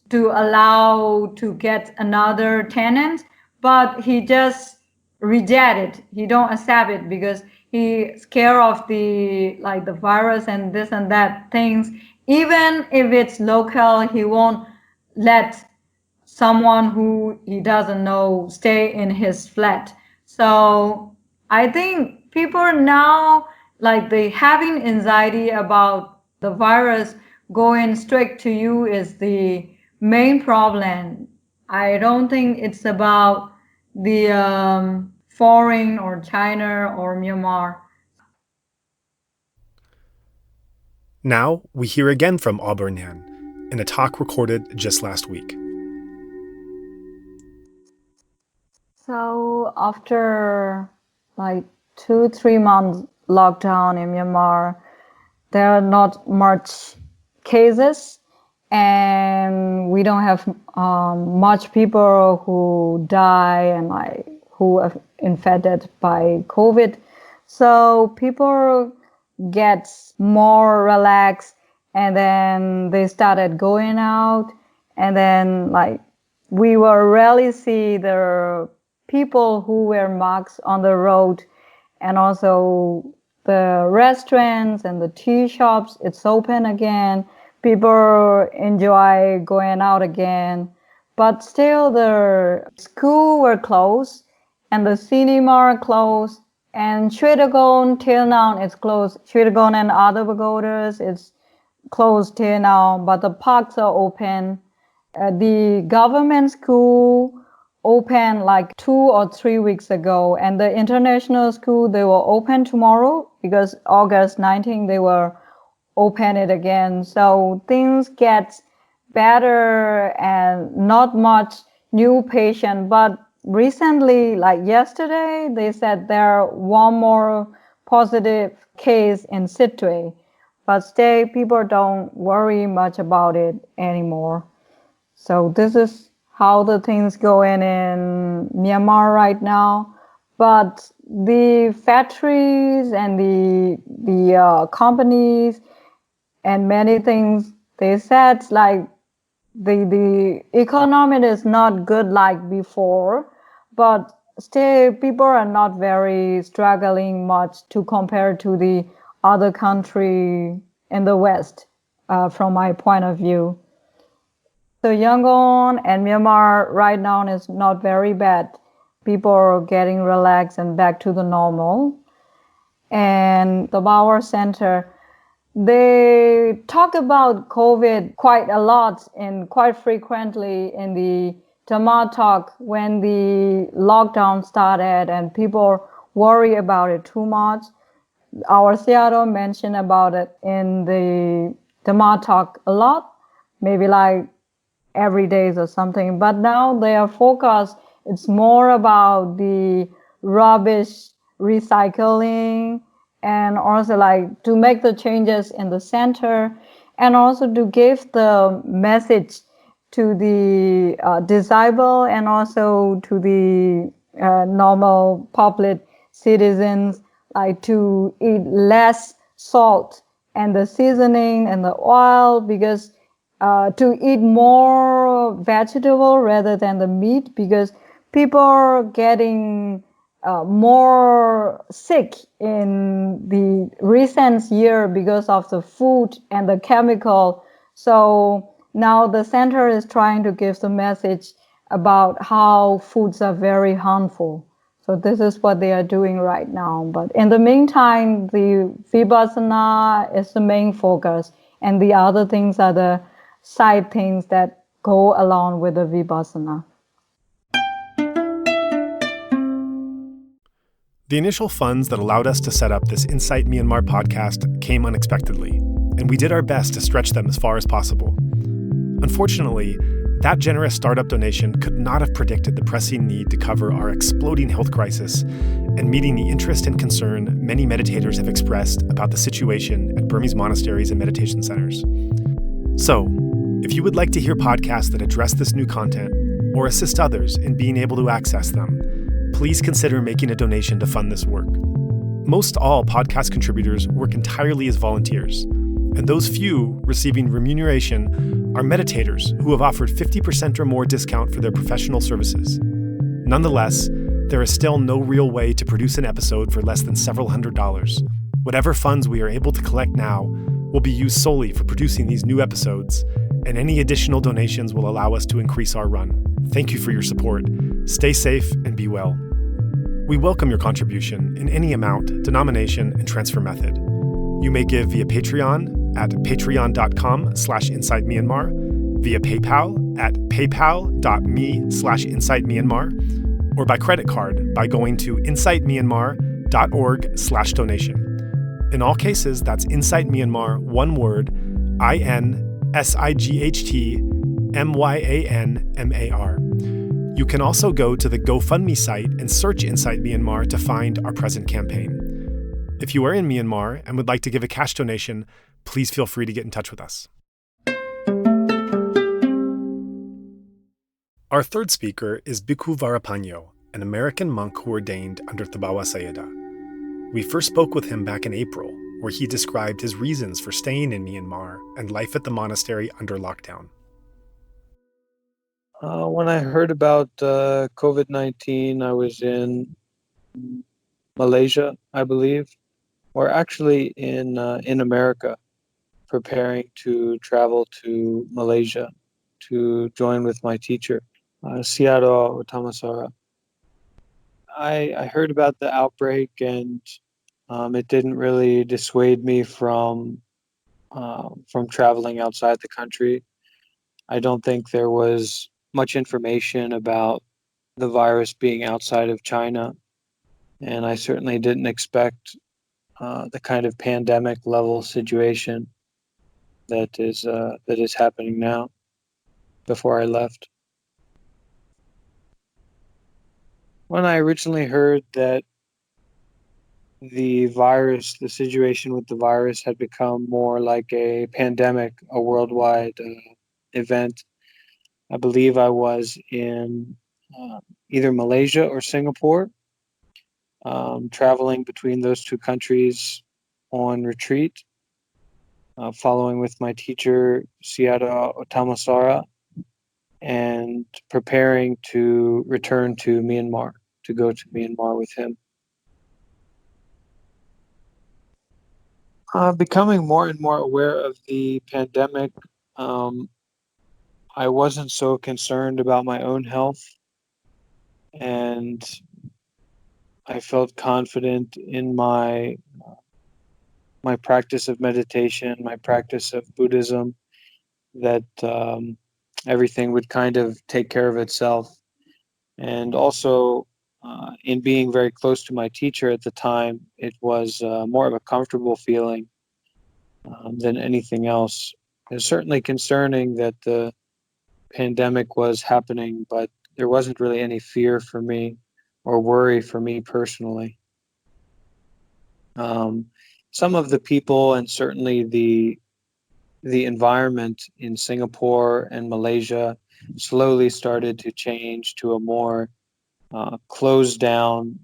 to allow to get another tenant, but he just rejected. He don't accept it because he scared of the virus and this and that things. Even if it's local, he won't let someone who he doesn't know stay in his flat. So I think people now, like they having anxiety about the virus going straight to you is the main problem. I don't think it's about the foreign or China or Myanmar. Now we hear again from Awbur Nyan in a talk recorded just last week. So after like 2-3 months lockdown in Myanmar, there are not much cases, and we don't have much people who die and like who are infected by COVID. So people get more relaxed, and then they started going out, and then like we will rarely see the people who wear masks on the road, and also the restaurants and the tea shops, it's open again. People enjoy going out again, but still the school were closed and the cinema are closed, and Shwedagon till now it's closed. Shwedagon and other pagodas it's closed till now, but the parks are open. The government school opened like 2 or 3 weeks ago, and the international school, they will open tomorrow because August 19 they will open it again. So things get better and not much new patient. But recently, like yesterday, they said there are one more positive case in Sittwe. but still people don't worry much about it anymore. So this is how the things going in Myanmar right now. But the factories and the companies and many things, they said like the economy is not good like before, but still people are not very struggling much to compare to the other country in the West, from my point of view. So Yangon and Myanmar right now is not very bad. People are getting relaxed and back to the normal. And the Power Center, they talk about COVID quite a lot and quite frequently in the Dhamma talk when the lockdown started and people worry about it too much. Our Sayadaw mentioned about it in the Dhamma talk a lot, maybe like every day or something. But now their focus, it's more about the rubbish recycling and also like to make the changes in the center and also to give the message to the disabled and also to the normal public citizens, like to eat less salt and the seasoning and the oil, because to eat more vegetable rather than the meat, because people are getting more sick in the recent year because of the food and the chemical. So now the center is trying to give the message about how foods are very harmful. So this is what they are doing right now. But in the meantime, the Vipassana is the main focus, and the other things are the side things that go along with the Vipassana. The initial funds that allowed us to set up this Insight Myanmar podcast came unexpectedly, and we did our best to stretch them as far as possible. Unfortunately, that generous startup donation could not have predicted the pressing need to cover our exploding health crisis and meeting the interest and concern many meditators have expressed about the situation at Burmese monasteries and meditation centers. So, if you would like to hear podcasts that address this new content or assist others in being able to access them, please consider making a donation to fund this work. Most all podcast contributors work entirely as volunteers, and those few receiving remuneration are meditators who have offered 50% or more discount for their professional services. Nonetheless, there is still no real way to produce an episode for less than several $100s. Whatever funds we are able to collect now will be used solely for producing these new episodes, and any additional donations will allow us to increase our run. Thank you for your support. Stay safe and be well. We welcome your contribution in any amount, denomination, and transfer method. You may give via Patreon at patreon.com/InsideMyanmar, via PayPal at paypal.me/InsideMyanmar, or by credit card by going to insightmyanmar.org/donation. In all cases, that's Insight Myanmar, one word, INSIGHTMYANMAR. You can also go to the GoFundMe site and search Insight Myanmar to find our present campaign. If you are in Myanmar and would like to give a cash donation, please feel free to get in touch with us. Our third speaker is Bhikkhu Varrapanyo, an American monk who ordained under Thabarwa Sayadaw. We first spoke with him back in April, where he described his reasons for staying in Myanmar and life at the monastery under lockdown. When I heard about COVID-19, I was in Malaysia, I believe, or actually in America, preparing to travel to Malaysia to join with my teacher, Sayadaw Tamasara. I heard about the outbreak, and it didn't really dissuade me from traveling outside the country. I don't think there was much information about the virus being outside of China, and I certainly didn't expect the kind of pandemic level situation that is happening now before I left. When I originally heard that the virus, the situation with the virus had become more like a pandemic, a worldwide event. I believe I was in either Malaysia or Singapore, traveling between those two countries on retreat, following with my teacher, Sayadaw Otamasara, and preparing to return to Myanmar, to go to Myanmar with him. Becoming more and more aware of the pandemic, I wasn't so concerned about my own health, and I felt confident in my practice of meditation, my practice of Buddhism, that everything would kind of take care of itself. And also, in being very close to my teacher at the time, it was more of a comfortable feeling than anything else. It's certainly concerning that the pandemic was happening, but there wasn't really any fear for me or worry for me personally. Some of the people and certainly the environment in Singapore and Malaysia slowly started to change to a more closed down.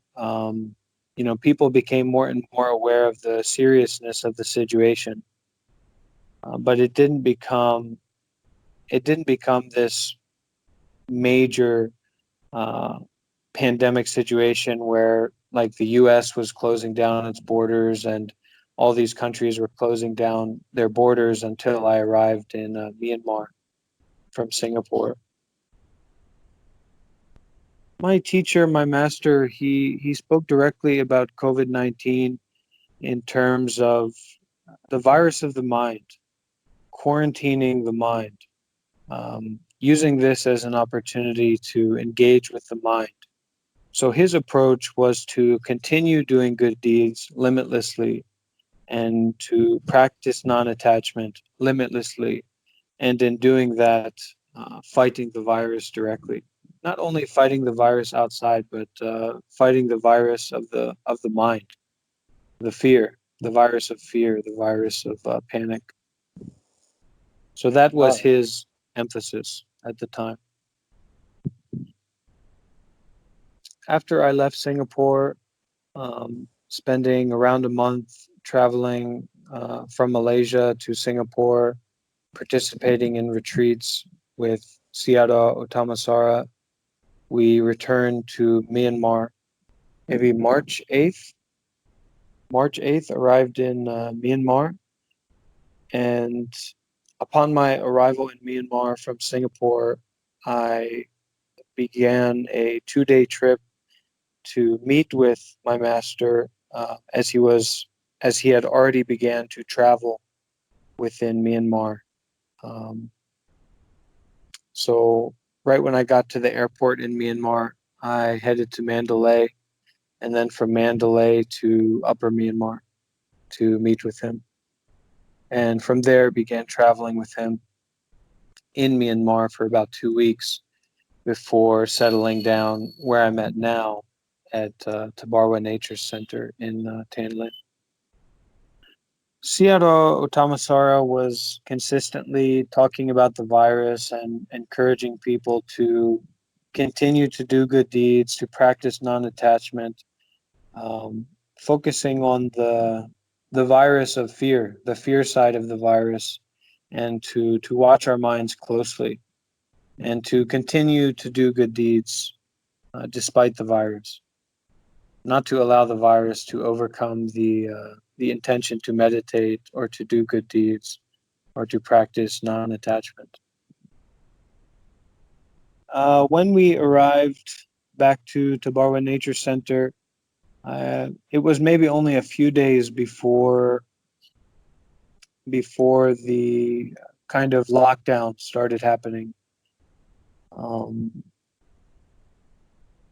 People became more and more aware of the seriousness of the situation, but it didn't become this major pandemic situation where, like, the U.S. was closing down its borders and all these countries were closing down their borders until I arrived in Myanmar from Singapore. My teacher, my master, he spoke directly about COVID-19 in terms of the virus of the mind, quarantining the mind, using this as an opportunity to engage with the mind. So his approach was to continue doing good deeds limitlessly and to practice non-attachment limitlessly, and in doing that, fighting the virus directly. Not only fighting the virus outside, but fighting the virus of the mind, the fear, the virus of fear, the virus of panic. So that was his emphasis at the time. After I left Singapore, spending around a month traveling from Malaysia to Singapore, participating in retreats with Sayadaw Otamasara, we returned to Myanmar. Maybe March 8th, arrived in Myanmar. And upon my arrival in Myanmar from Singapore, I began a 2-day trip to meet with my master as he had already began to travel within Myanmar. So right when I got to the airport in Myanmar, I headed to Mandalay, and then from Mandalay to Upper Myanmar to meet with him. And from there began traveling with him in Myanmar for about 2 weeks before settling down where I'm at now at Thabarwa Nature Center in Tanlin. Sayadaw Otamasara was consistently talking about the virus and encouraging people to continue to do good deeds, to practice non-attachment, focusing on the virus of fear, the fear side of the virus, and to watch our minds closely and to continue to do good deeds despite the virus, not to allow the virus to overcome the intention to meditate or to do good deeds or to practice non-attachment. When we arrived back to Thabarwa Nature Center, it was maybe only a few days before the kind of lockdown started happening.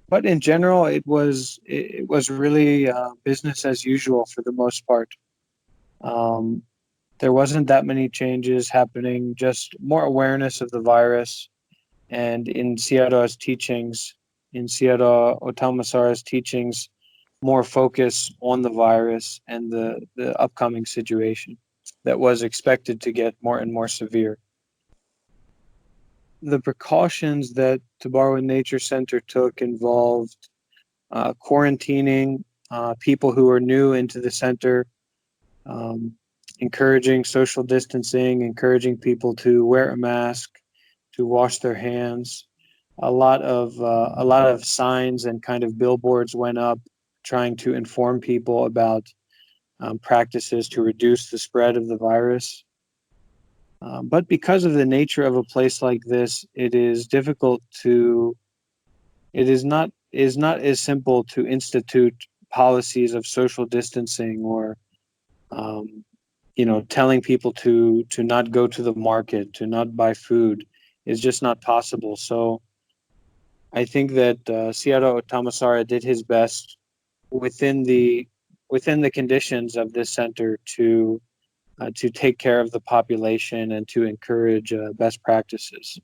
But in general, it was really business as usual for the most part. There wasn't that many changes happening, just more awareness of the virus. And in Sayadaw's teachings, in Sayadaw Otamasara's teachings, more focus on the virus and the upcoming situation that was expected to get more and more severe. The precautions that Thabarwa Nature Center took involved quarantining people who are new into the center, encouraging social distancing, encouraging people to wear a mask, to wash their hands. A lot of signs and kind of billboards went up trying to inform people about practices to reduce the spread of the virus. But because of the nature of a place like this, it is not as simple to institute policies of social distancing or telling people to not go to the market, to not buy food is just not possible. So I think that Sayadaw Thammasara did his best within the conditions of this center to take care of the population and to encourage best practices.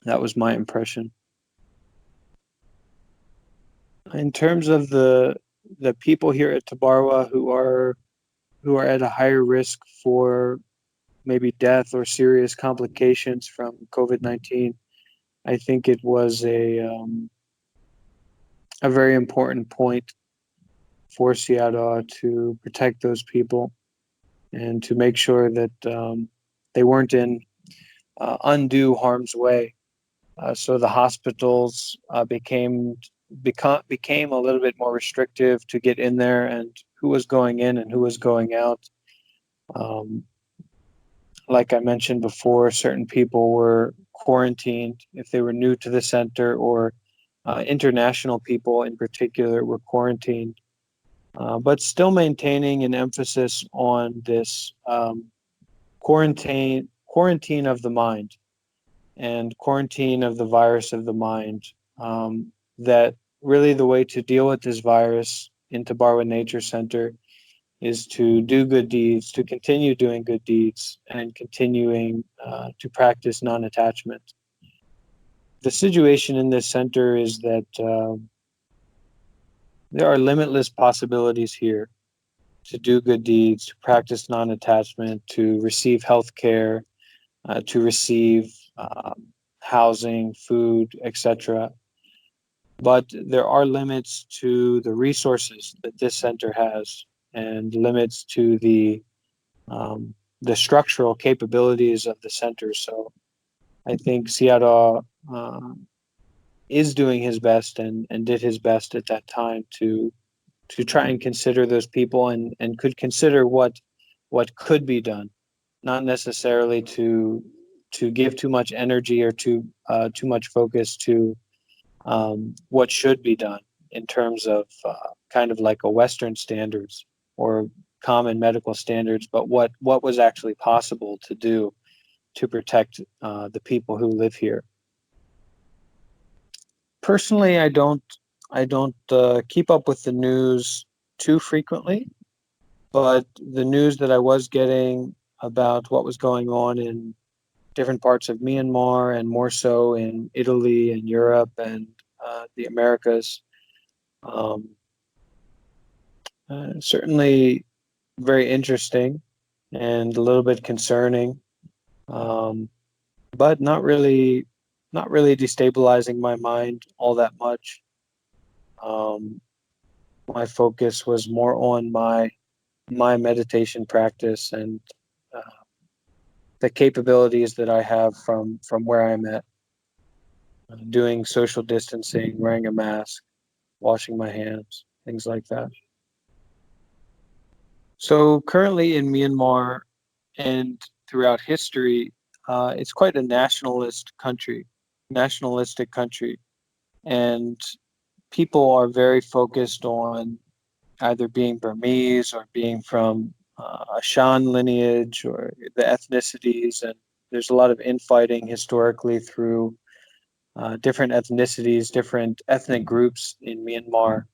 That was my impression. In terms of the people here at Thabarwa who are at a higher risk for maybe death or serious complications from COVID-19, I think it was a very important point for Sayadaw to protect those people and to make sure that they weren't in undue harm's way. So the hospitals became a little bit more restrictive to get in there and who was going in and who was going out. Like I mentioned before, certain people were quarantined if they were new to the center, or international people in particular were quarantined. But still maintaining an emphasis on this quarantine of the mind and quarantine of the virus of the mind. That really the way to deal with this virus in Thabarwa Nature Center is to do good deeds, to continue doing good deeds, and continuing to practice non-attachment. The situation in this center is that there are limitless possibilities here to do good deeds, to practice non-attachment, to receive health care, to receive housing, food, etc. But there are limits to the resources that this center has, and limits to the structural capabilities of the center. So I think Sayadaw is doing his best and did his best at that time to try and consider those people and could consider what could be done, not necessarily to give too much energy or too much focus to what should be done in terms of kind of like a Western standards or common medical standards, but what was actually possible to do to protect the people who live here. Personally, I don't keep up with the news too frequently, but the news that I was getting about what was going on in different parts of Myanmar and more so in Italy and Europe and the Americas, certainly very interesting and a little bit concerning, but not really destabilizing my mind all that much. My focus was more on my meditation practice and the capabilities that I have from where I'm at, doing social distancing, wearing a mask, washing my hands, things like that. So currently in Myanmar and throughout history, it's quite a nationalistic country, and people are very focused on either being Burmese or being from a Shan lineage or the ethnicities, and there's a lot of infighting historically through different ethnicities, different ethnic groups in Myanmar,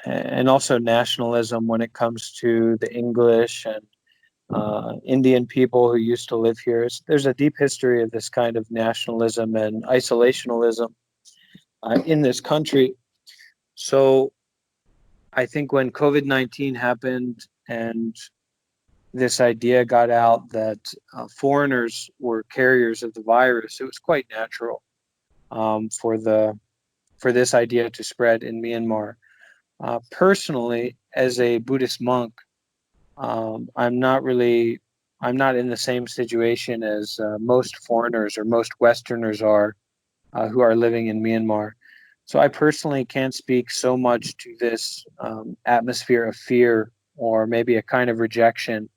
and also nationalism when it comes to the English and Indian people who used to live here. There's a deep history of this kind of nationalism and isolationism in this country. So I think when COVID-19 happened and this idea got out that foreigners were carriers of the virus, it was quite natural for this idea to spread in Myanmar. Personally, as a Buddhist monk, I'm not in the same situation as most foreigners or most Westerners are who are living in Myanmar. So I personally can't speak so much to this atmosphere of fear or maybe a kind of rejection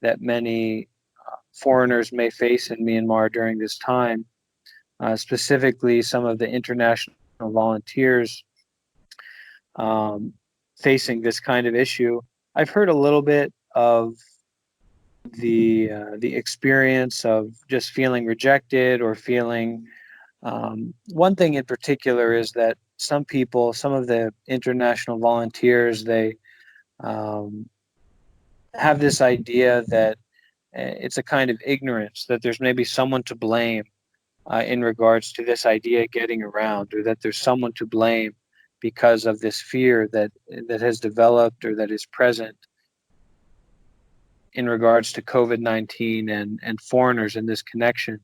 that many foreigners may face in Myanmar during this time, specifically some of the international volunteers facing this kind of issue. I've heard a little bit of the experience of just feeling rejected or feeling. One thing in particular is that some people, some of the international volunteers, they have this idea that it's a kind of ignorance, that there's maybe someone to blame in regards to this idea getting around, or that there's someone to blame because of this fear that has developed or that is present in regards to COVID-19 and foreigners in this connection.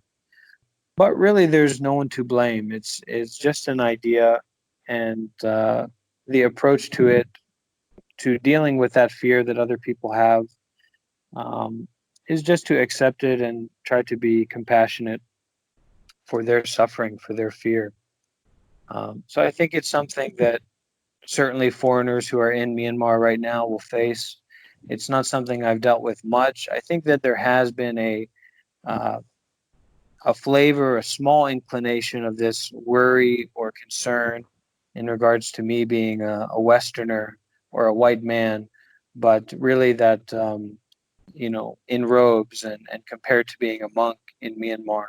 But really, there's no one to blame. It's just an idea, and the approach to it, to dealing with that fear that other people have, is just to accept it and try to be compassionate for their suffering, for their fear. So I think it's something that certainly foreigners who are in Myanmar right now will face. It's not something I've dealt with much. I think that there has been a flavor, a small inclination of this worry or concern in regards to me being a Westerner or a white man, but really that, in robes and compared to being a monk in Myanmar,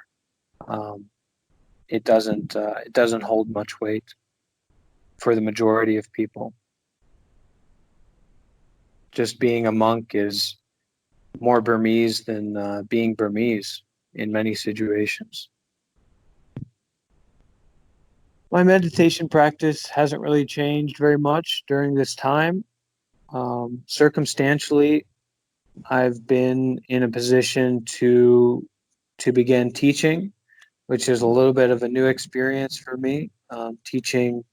it doesn't hold much weight for the majority of people. Just being a monk is more Burmese than being Burmese in many situations. My meditation practice hasn't really changed very much during this time. Circumstantially, I've been in a position to begin teaching, which is a little bit of a new experience for me, teaching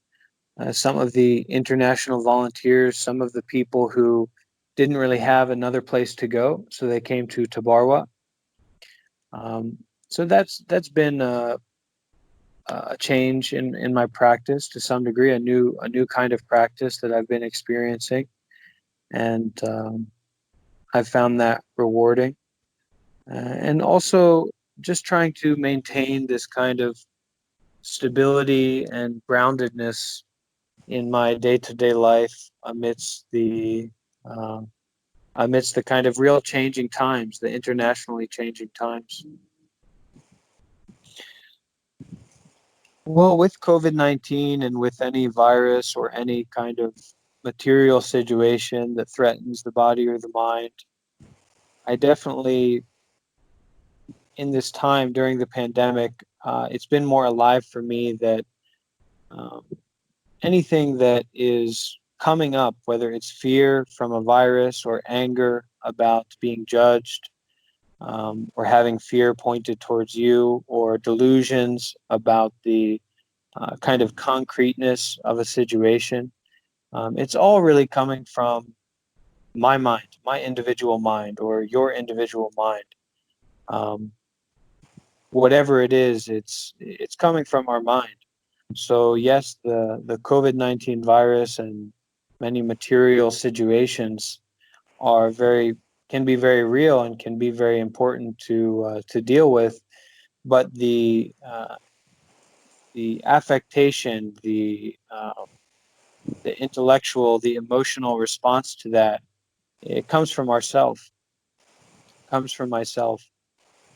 some of the international volunteers, some of the people who didn't really have another place to go, so they came to Thabarwa. So that's been a change in my practice to some degree, a new kind of practice that I've been experiencing, and I've found that rewarding. And also just trying to maintain this kind of stability and groundedness in my day-to-day life amidst the kind of real changing times, the internationally changing times. Well, with COVID-19 and with any virus or any kind of material situation that threatens the body or the mind, I definitely, in this time during the pandemic, it's been more alive for me that anything that is coming up, whether it's fear from a virus or anger about being judged, or having fear pointed towards you, or delusions about the kind of concreteness of a situation, it's all really coming from my mind, my individual mind, or your individual mind. Whatever it is, it's coming from our mind. So yes, the COVID-19 virus and many material situations can be very real and can be very important to deal with, but the affectation, the intellectual, the emotional response to that, it comes from ourself, comes from myself.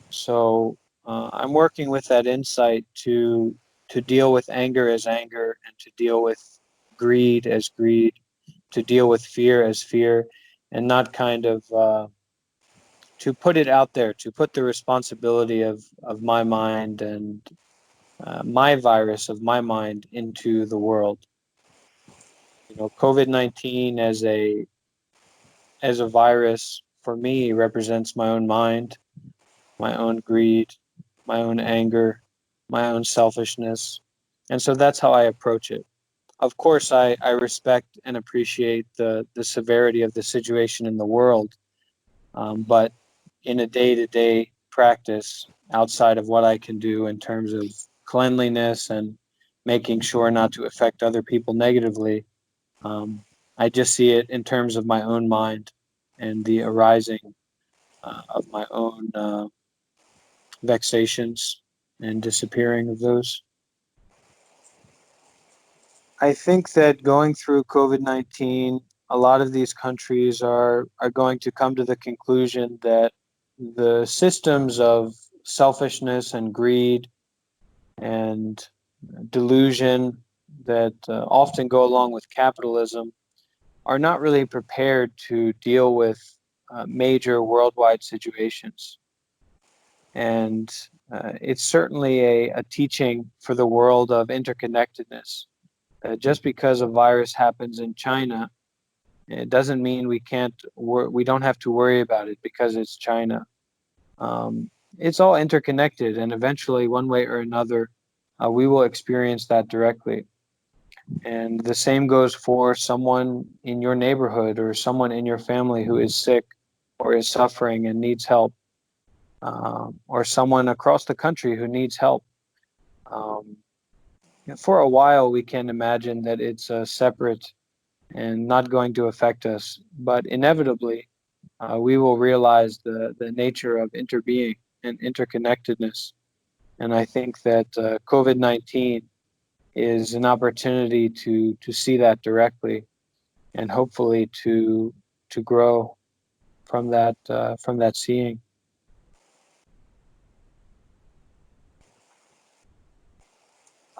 So I'm working with that insight to deal with anger as anger, and to deal with greed as greed, to deal with fear as fear, and not kind of to put it out there, to put the responsibility of my mind and my virus of my mind into the world. You know, COVID-19 as a virus for me represents my own mind, my own greed, my own anger, my own selfishness. And so that's how I approach it. Of course, I respect and appreciate the severity of the situation in the world, but in a day-to-day practice, outside of what I can do in terms of cleanliness and making sure not to affect other people negatively, I just see it in terms of my own mind and the arising of my own vexations and disappearing of those. I think that going through COVID-19, a lot of these countries are going to come to the conclusion that the systems of selfishness and greed and delusion that often go along with capitalism are not really prepared to deal with major worldwide situations. And it's certainly a teaching for the world of interconnectedness. Just because a virus happens in China, it doesn't mean we don't have to worry about it because it's China. It's all interconnected, and eventually, one way or another, we will experience that directly. And the same goes for someone in your neighborhood or someone in your family who is sick or is suffering and needs help, or someone across the country who needs help. For a while, we can imagine that it's separate and not going to affect us, but inevitably, we will realize the nature of interbeing and interconnectedness. And I think that COVID-19 is an opportunity to see that directly, and hopefully to grow from that seeing.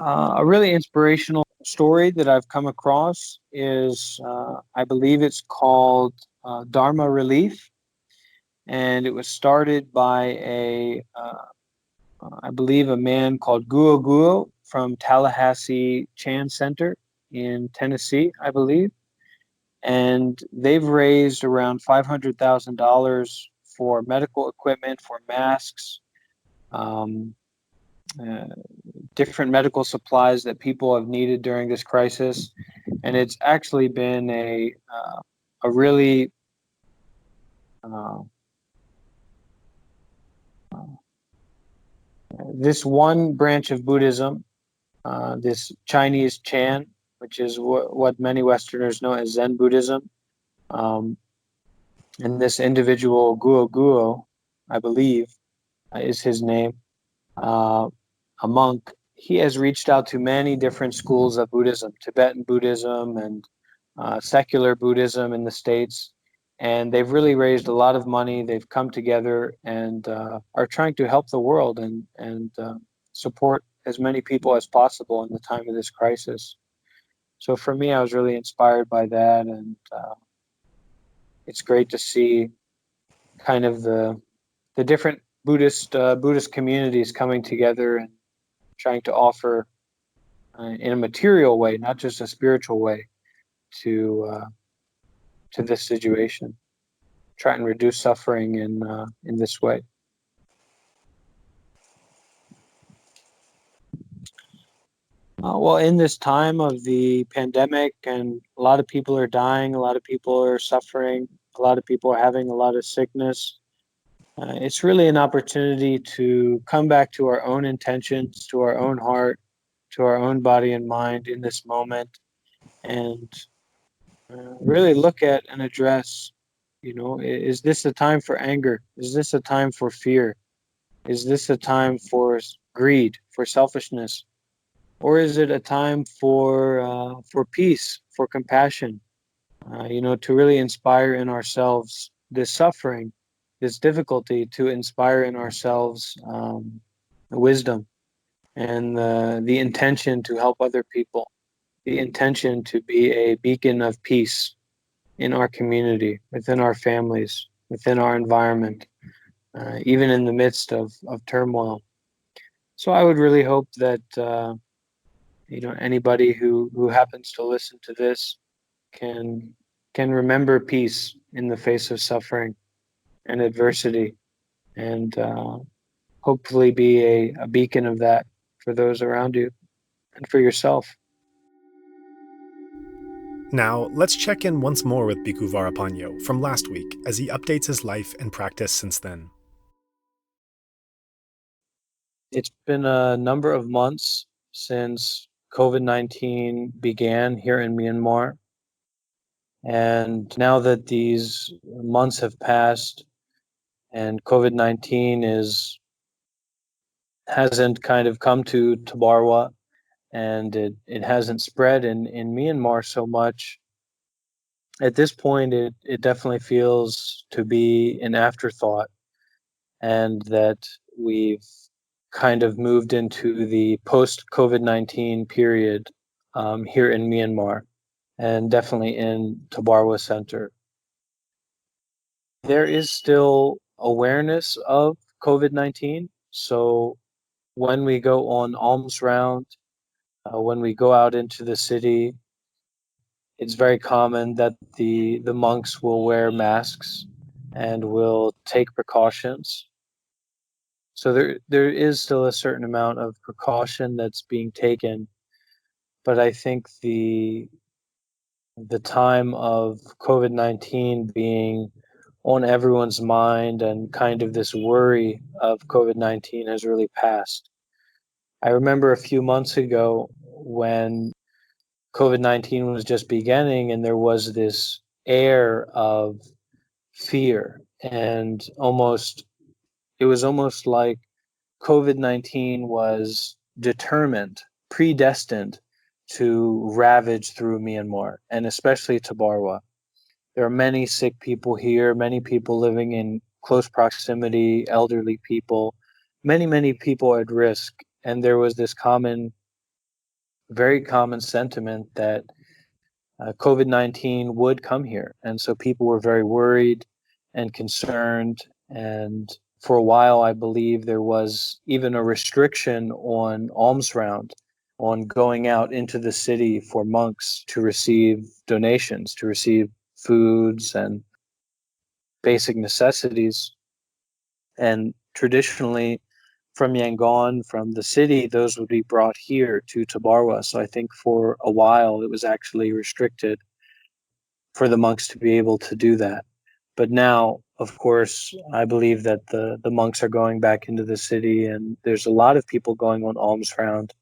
A really inspirational story that I've come across is, I believe it's called Dharma Relief, and it was started by I believe a man called Guo Guo from Tallahassee Chan Center in Tennessee, I believe. And they've raised around $500,000 for medical equipment, for masks, different medical supplies that people have needed during this crisis. And it's actually been a really this one branch of Buddhism, this Chinese Chan, which is what many Westerners know as Zen Buddhism, and this individual Guo Guo, I believe, is his name, a monk. He has reached out to many different schools of Buddhism, Tibetan Buddhism and secular Buddhism in the States, and they've really raised a lot of money. They've come together and are trying to help the world and support as many people as possible in the time of this crisis. So for me, I was really inspired by that, and it's great to see kind of the different Buddhist communities coming together and trying to offer in a material way, not just a spiritual way, to this situation. Try and reduce suffering in this way. Well, in this time of the pandemic, and a lot of people are dying, a lot of people are suffering, a lot of people are having a lot of sickness. It's really an opportunity to come back to our own intentions, to our own heart, to our own body and mind in this moment, and really look at and address, is this a time for anger? Is this a time for fear? Is this a time for greed, for selfishness? Or is it a time for peace, for compassion? To really inspire in ourselves this suffering, this difficulty, to inspire in ourselves wisdom and the intention to help other people, the intention to be a beacon of peace in our community, within our families, within our environment, even in the midst of turmoil. So I would really hope that anybody who happens to listen to this can remember peace in the face of suffering and adversity, and hopefully be a beacon of that for those around you and for yourself. Now, let's check in once more with Bhikkhu Varrapanyo from last week as he updates his life and practice since then. It's been a number of months since COVID-19 began here in Myanmar. And now that these months have passed and COVID-19 hasn't kind of come to Thabarwa, and it hasn't spread in Myanmar so much, at this point it definitely feels to be an afterthought, and that we've kind of moved into the post-COVID-19 period here in Myanmar, and definitely in Thabarwa Center. There is still awareness of COVID-19. So when we go on alms round, when we go out into the city, it's very common that the monks will wear masks and will take precautions. So there is still a certain amount of precaution that's being taken, but I think the time of COVID-19 being on everyone's mind and kind of this worry of COVID-19 has really passed. I remember a few months ago when COVID-19 was just beginning, and there was this air of fear, and it was almost like COVID-19 was determined, predestined to ravage through Myanmar, and especially Thabarwa. There are many sick people here, many people living in close proximity, elderly people, many people at risk. And there was this very common sentiment that COVID-19 would come here. And so people were very worried and concerned. And for a while, I believe there was even a restriction on alms round, on going out into the city for monks to receive donations, to receive foods and basic necessities. And traditionally, from Yangon, from the city, those would be brought here to Thabarwa. So I think for a while it was actually restricted for the monks to be able to do that. But now, of course, I believe that the monks are going back into the city, and there's a lot of people going on alms round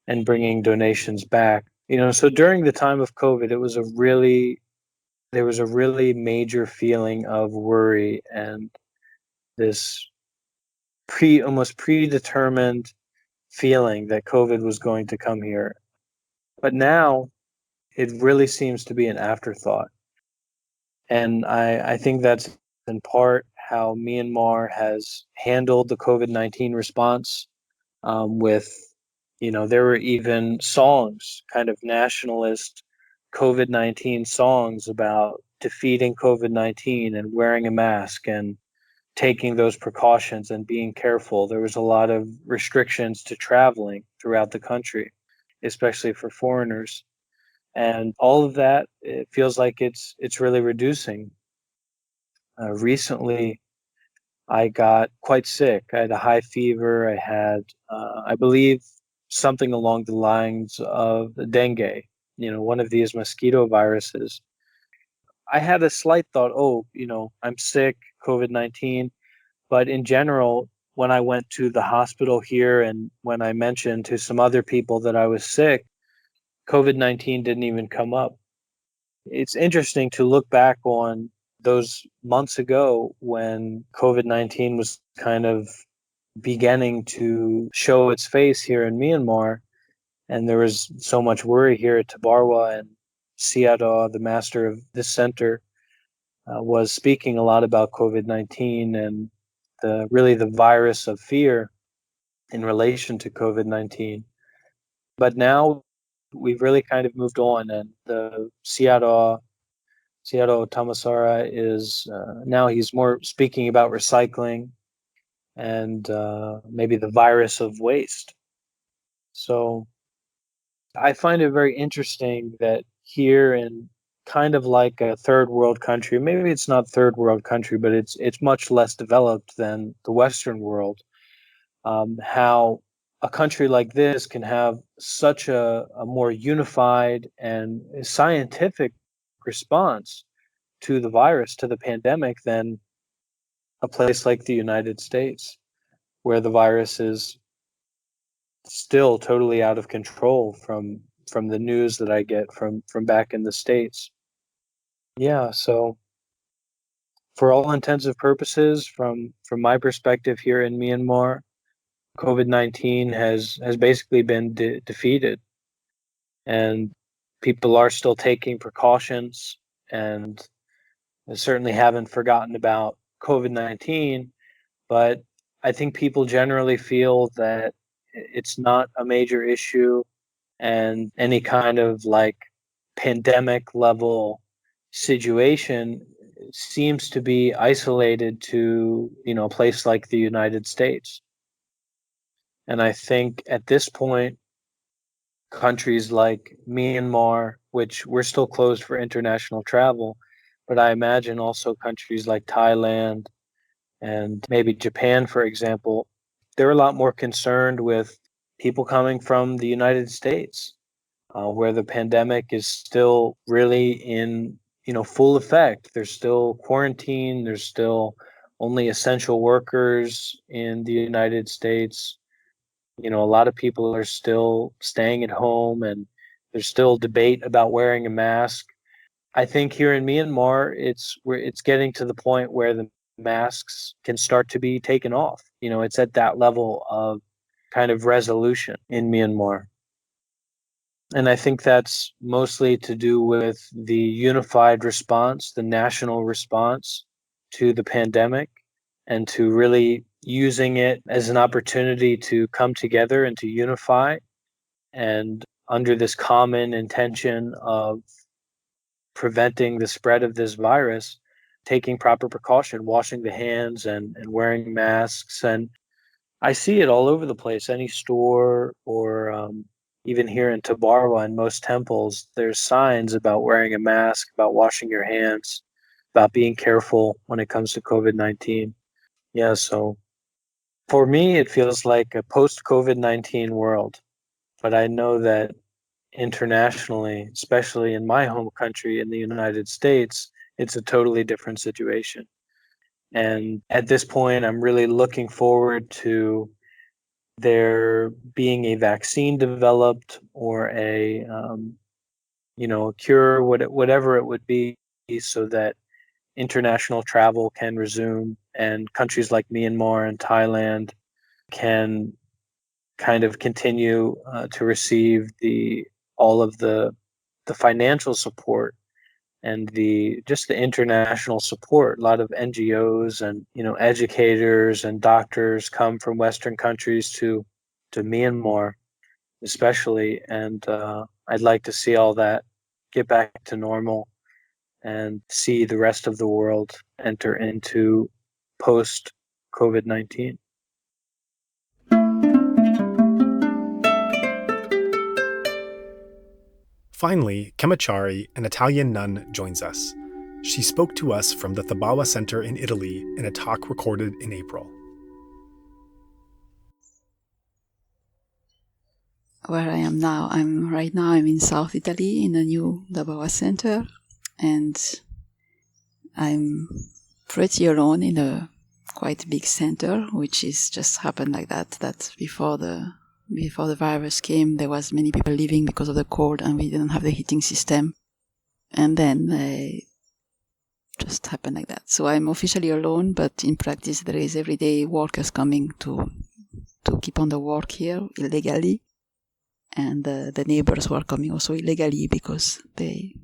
and bringing donations back. So during the time of COVID, there was a really major feeling of worry and this almost predetermined feeling that COVID was going to come here. But now it really seems to be an afterthought. And I think that's in part how Myanmar has handled the COVID-19 response with, there were even songs, kind of nationalist COVID-19 songs about defeating COVID-19 and wearing a mask and taking those precautions and being careful. There was a lot of restrictions to traveling throughout the country, especially for foreigners. And all of that, it feels like it's really reducing. Recently, I got quite sick. I had a high fever. I had, I believe, something along the lines of dengue, one of these mosquito viruses. I had a slight thought, I'm sick, COVID-19. But in general, when I went to the hospital here and when I mentioned to some other people that I was sick, COVID-19 didn't even come up. It's interesting to look back on those months ago when COVID-19 was kind of beginning to show its face here in Myanmar, and there was so much worry here at Thabarwa, and Sayadaw, the master of this center, was speaking a lot about COVID-19 and the virus of fear in relation to COVID-19. But now we've really kind of moved on, and the Sayadaw Tamasara is now he's more speaking about recycling and maybe the virus of waste. So I find it very interesting that here in kind of like a third world country, maybe it's not third world country, but it's much less developed than the Western world, how a country like this can have such a more unified and scientific response to the virus, to the pandemic, than a place like the United States, where the virus is still totally out of control from the news that I get from back in the States. Yeah, so for all intensive purposes, from my perspective here in Myanmar, COVID-19 has basically been defeated, and people are still taking precautions, and I certainly haven't forgotten about COVID-19, but I think people generally feel that it's not a major issue, and any kind of like pandemic level situation seems to be isolated to, a place like the United States. And I think at this point, countries like Myanmar, which we're still closed for international travel, but I imagine also countries like Thailand and maybe Japan, for example, they're a lot more concerned with people coming from the United States, where the pandemic is still really in, full effect. There's still quarantine. There's still only essential workers in the United States. A lot of people are still staying at home, and there's still debate about wearing a mask. I think here in Myanmar, it's getting to the point where the masks can start to be taken off. It's at that level of kind of resolution in Myanmar. And I think that's mostly to do with the unified response, the national response to the pandemic, and to really using it as an opportunity to come together and to unify, and under this common intention of preventing the spread of this virus, taking proper precaution, washing the hands and wearing masks. And I see it all over the place, any store or even here in Thabarwa, in most temples, there's signs about wearing a mask, about washing your hands, about being careful when it comes to COVID-19. Yeah, so for me, it feels like a post-COVID-19 world. But I know that internationally, especially in my home country in the United States, it's a totally different situation. And at this point, I'm really looking forward to there being a vaccine developed or a cure, whatever it would be, so that international travel can resume and countries like Myanmar and Thailand can kind of continue to receive all of the financial support and the international support. A lot of NGOs and educators and doctors come from Western countries to Myanmar, especially, and I'd like to see all that get back to normal and see the rest of the world enter into post COVID-19. Finally, Khema Cari, an Italian nun, joins us. She spoke to us from the Thabarwa Center in Italy in a talk recorded in April. Where I am now, I'm in South Italy in a new Thabarwa Center, and I'm pretty alone in a quite big center, which is just happened like that before the virus came, there was many people living because of the cold, and we didn't have the heating system. And then just happened like that. So I'm officially alone, but in practice there is everyday workers coming to keep on the work here illegally. And the neighbors who are coming also illegally because they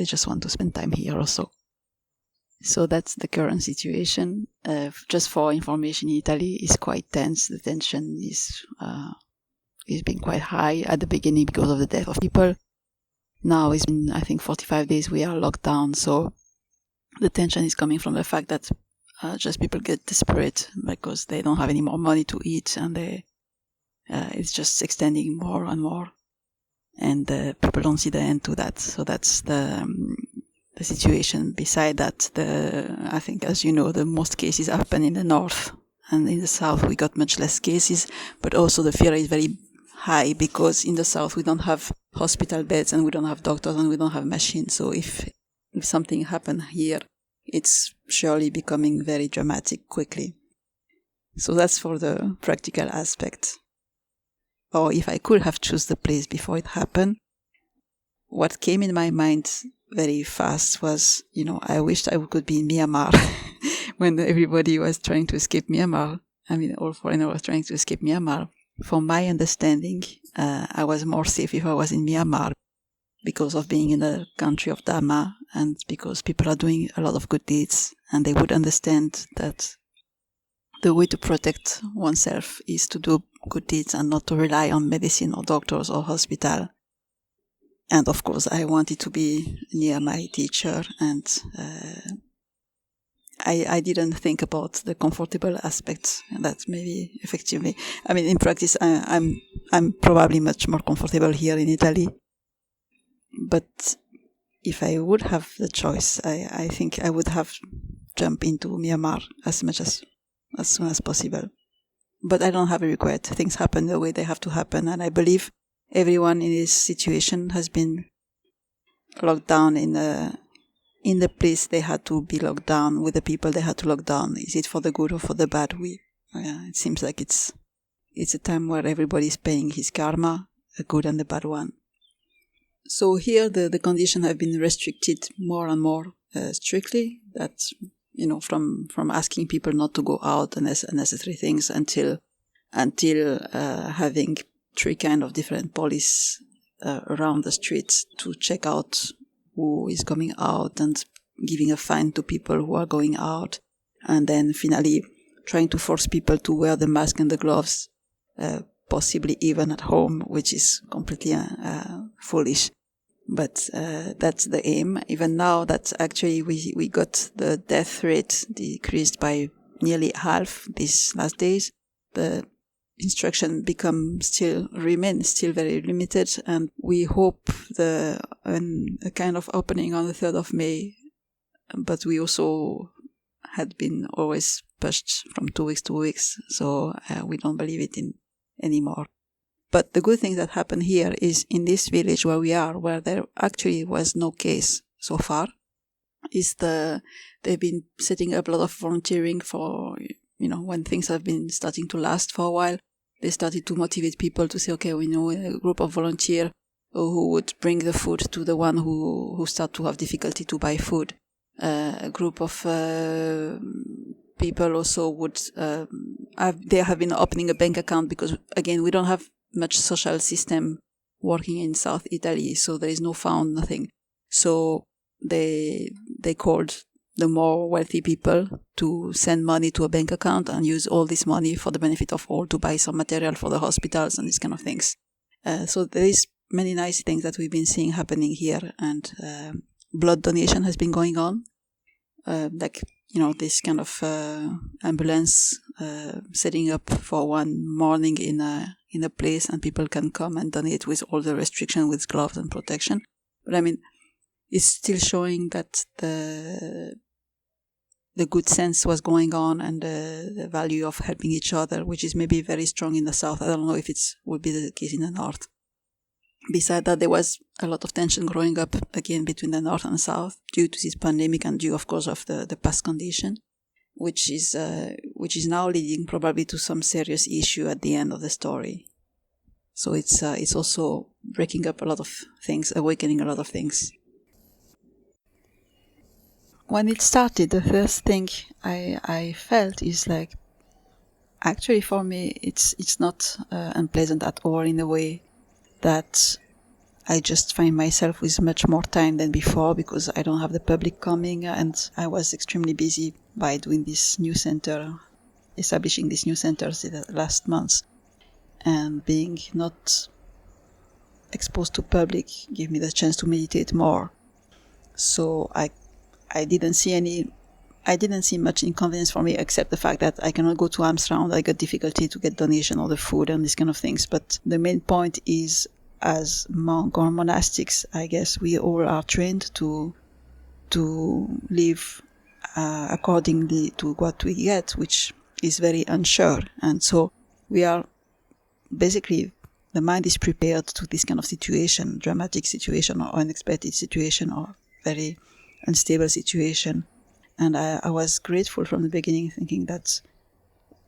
just want to spend time here also. So that's the current situation. Just for information, in Italy is quite tense. The tension is been quite high at the beginning because of the death of people. Now it's been, I think, 45 days we are locked down. So the tension is coming from the fact that just people get desperate because they don't have any more money to eat, and it's just extending more and more, and people don't see the end to that. So that's the situation. Beside that, I think, as you know, the most cases happen in the north, and in the south we got much less cases, but also the fear is very high because in the south we don't have hospital beds and we don't have doctors and we don't have machines. So if something happened here, it's surely becoming very dramatic quickly. So that's for the practical aspect. Or if I could have chosen the place before it happened, what came in my mind very fast was, I wished I could be in Myanmar when everybody was trying to escape Myanmar. All foreigners were trying to escape Myanmar. From my understanding, I was more safe if I was in Myanmar because of being in a country of Dhamma and because people are doing a lot of good deeds, and they would understand that the way to protect oneself is to do good deeds and not to rely on medicine or doctors or hospital. And of course, I wanted to be near my teacher, and I didn't think about the comfortable aspects that maybe effectively. In practice, I'm probably much more comfortable here in Italy. But if I would have the choice, I think I would have jumped into Myanmar as soon as possible. But I don't have a regret. Things happen the way they have to happen, and I believe everyone in this situation has been locked down in the place they had to be locked down, with the people they had to lock down. Is it for the good or for the bad? It seems like it's a time where everybody is paying his karma, the good and the bad one. So here the conditions have been restricted more and more strictly. That's from asking people not to go out and unnecessary things until having 3 kind of different police around the streets to check out who is coming out and giving a fine to people who are going out, and then finally trying to force people to wear the mask and the gloves, possibly even at home, which is completely foolish. But that's the aim. Even now that actually we got the death rate decreased by nearly half these last days, the instruction remains still very limited, and we hope a kind of opening on the 3rd of May, but we also had been always pushed from 2 weeks to weeks, so we don't believe it anymore. But the good thing that happened here is in this village where we are, where there actually was no case so far, is they've been setting up a lot of volunteering for, when things have been starting to last for a while. They started to motivate people to say, okay, we know a group of volunteers who would bring the food to the one who start to have difficulty to buy food. A group of people also would, they have been opening a bank account because, again, we don't have much social system working in South Italy, so there is no fund, nothing. So they called the more wealthy people to send money to a bank account and use all this money for the benefit of all to buy some material for the hospitals and these kind of things. So there is many nice things that we've been seeing happening here, and blood donation has been going on. This kind of ambulance setting up for one morning in a place, and people can come and donate with all the restriction, with gloves and protection. But it's still showing that the good sense was going on, and the value of helping each other, which is maybe very strong in the south. I don't know if it would be the case in the north. Besides that, there was a lot of tension growing up again between the north and the south due to this pandemic and due, of course, of the past condition, which is now leading probably to some serious issue at the end of the story. So it's also breaking up a lot of things, awakening a lot of things. When it started, the first thing I felt is like, actually for me, it's not unpleasant at all, in a way that I just find myself with much more time than before because I don't have the public coming, and I was extremely busy by doing this new center, establishing these new centers in the last months, and being not exposed to public gave me the chance to meditate more. So I didn't see any I didn't see much inconvenience for me, except the fact that I cannot go to alms round. I got difficulty to get donation or the food and these kind of things. But the main point is, as monk or monastics, I guess we all are trained to live accordingly to what we get, which is very unsure. And so we are basically, the mind is prepared to this kind of situation, dramatic situation or unexpected situation or very unstable situation. And I was grateful from the beginning, thinking that,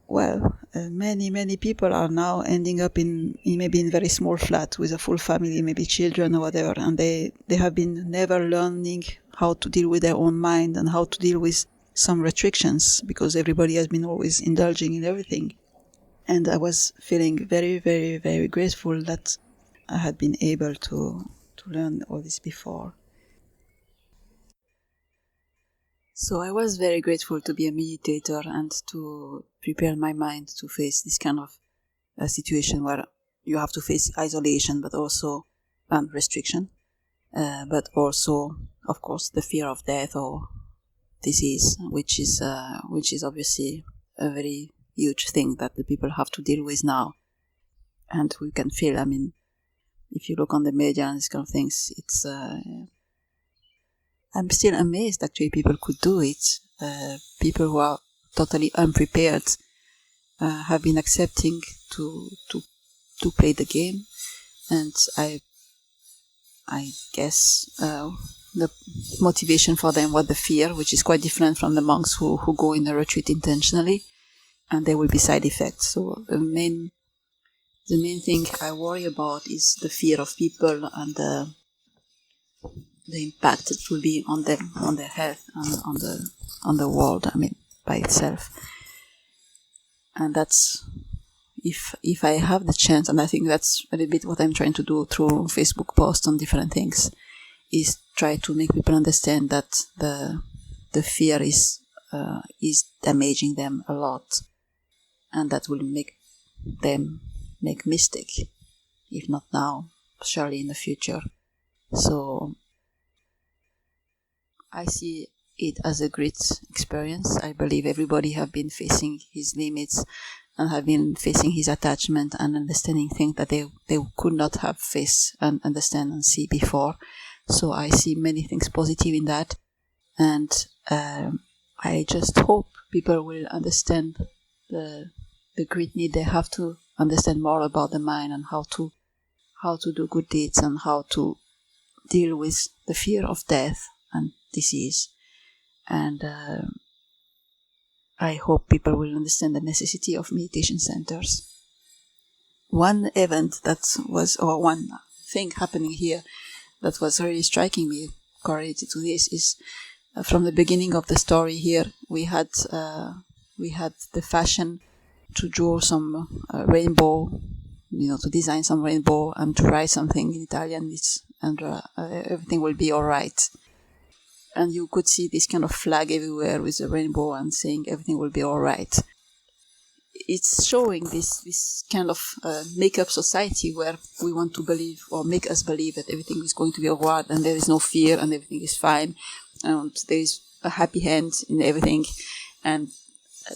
well, many people are now ending up in maybe in very small flat with a full family, maybe children or whatever, and they have been never learning how to deal with their own mind and how to deal with some restrictions, because everybody has been always indulging in everything. And I was feeling very, very, very grateful that I had been able to learn all this before. So I was very grateful to be a meditator and to prepare my mind to face this kind of a situation where you have to face isolation, but also restriction, but also, of course, the fear of death or disease, which is obviously a very huge thing that the people have to deal with now. And we can feel, I mean, if you look on the media and these kind of things, it's I'm still amazed actually people could do it. People who are totally unprepared have been accepting to play the game, and I guess the motivation for them was the fear, which is quite different from the monks who go in a retreat intentionally, and there will be side effects. So the main thing I worry about is the fear of people and the impact it will be on them, on their health, and on the world. I mean, by itself. And that's if I have the chance, and I think that's a little bit what I'm trying to do through Facebook posts on different things, is try to make people understand that the fear is damaging them a lot, and that will make them make mistake, if not now, surely in the future. So I see it as a great experience. I believe everybody have been facing his limits and have been facing his attachment and understanding things that they could not have faced and understand and see before. So I see many things positive in that, and I just hope people will understand the great need they have to understand more about the mind and how to do good deeds and how to deal with the fear of death and disease. And I hope people will understand the necessity of meditation centers. One event one thing happening here that was really striking me correlated to this is from the beginning of the story here, we had the fashion to draw some rainbow, to design some rainbow and to write something in Italian, and everything will be all right. And you could see this kind of flag everywhere with a rainbow and saying everything will be all right. It's showing this kind of make-up society where we want to believe or make us believe that everything is going to be all right and there is no fear and everything is fine and there is a happy end in everything, and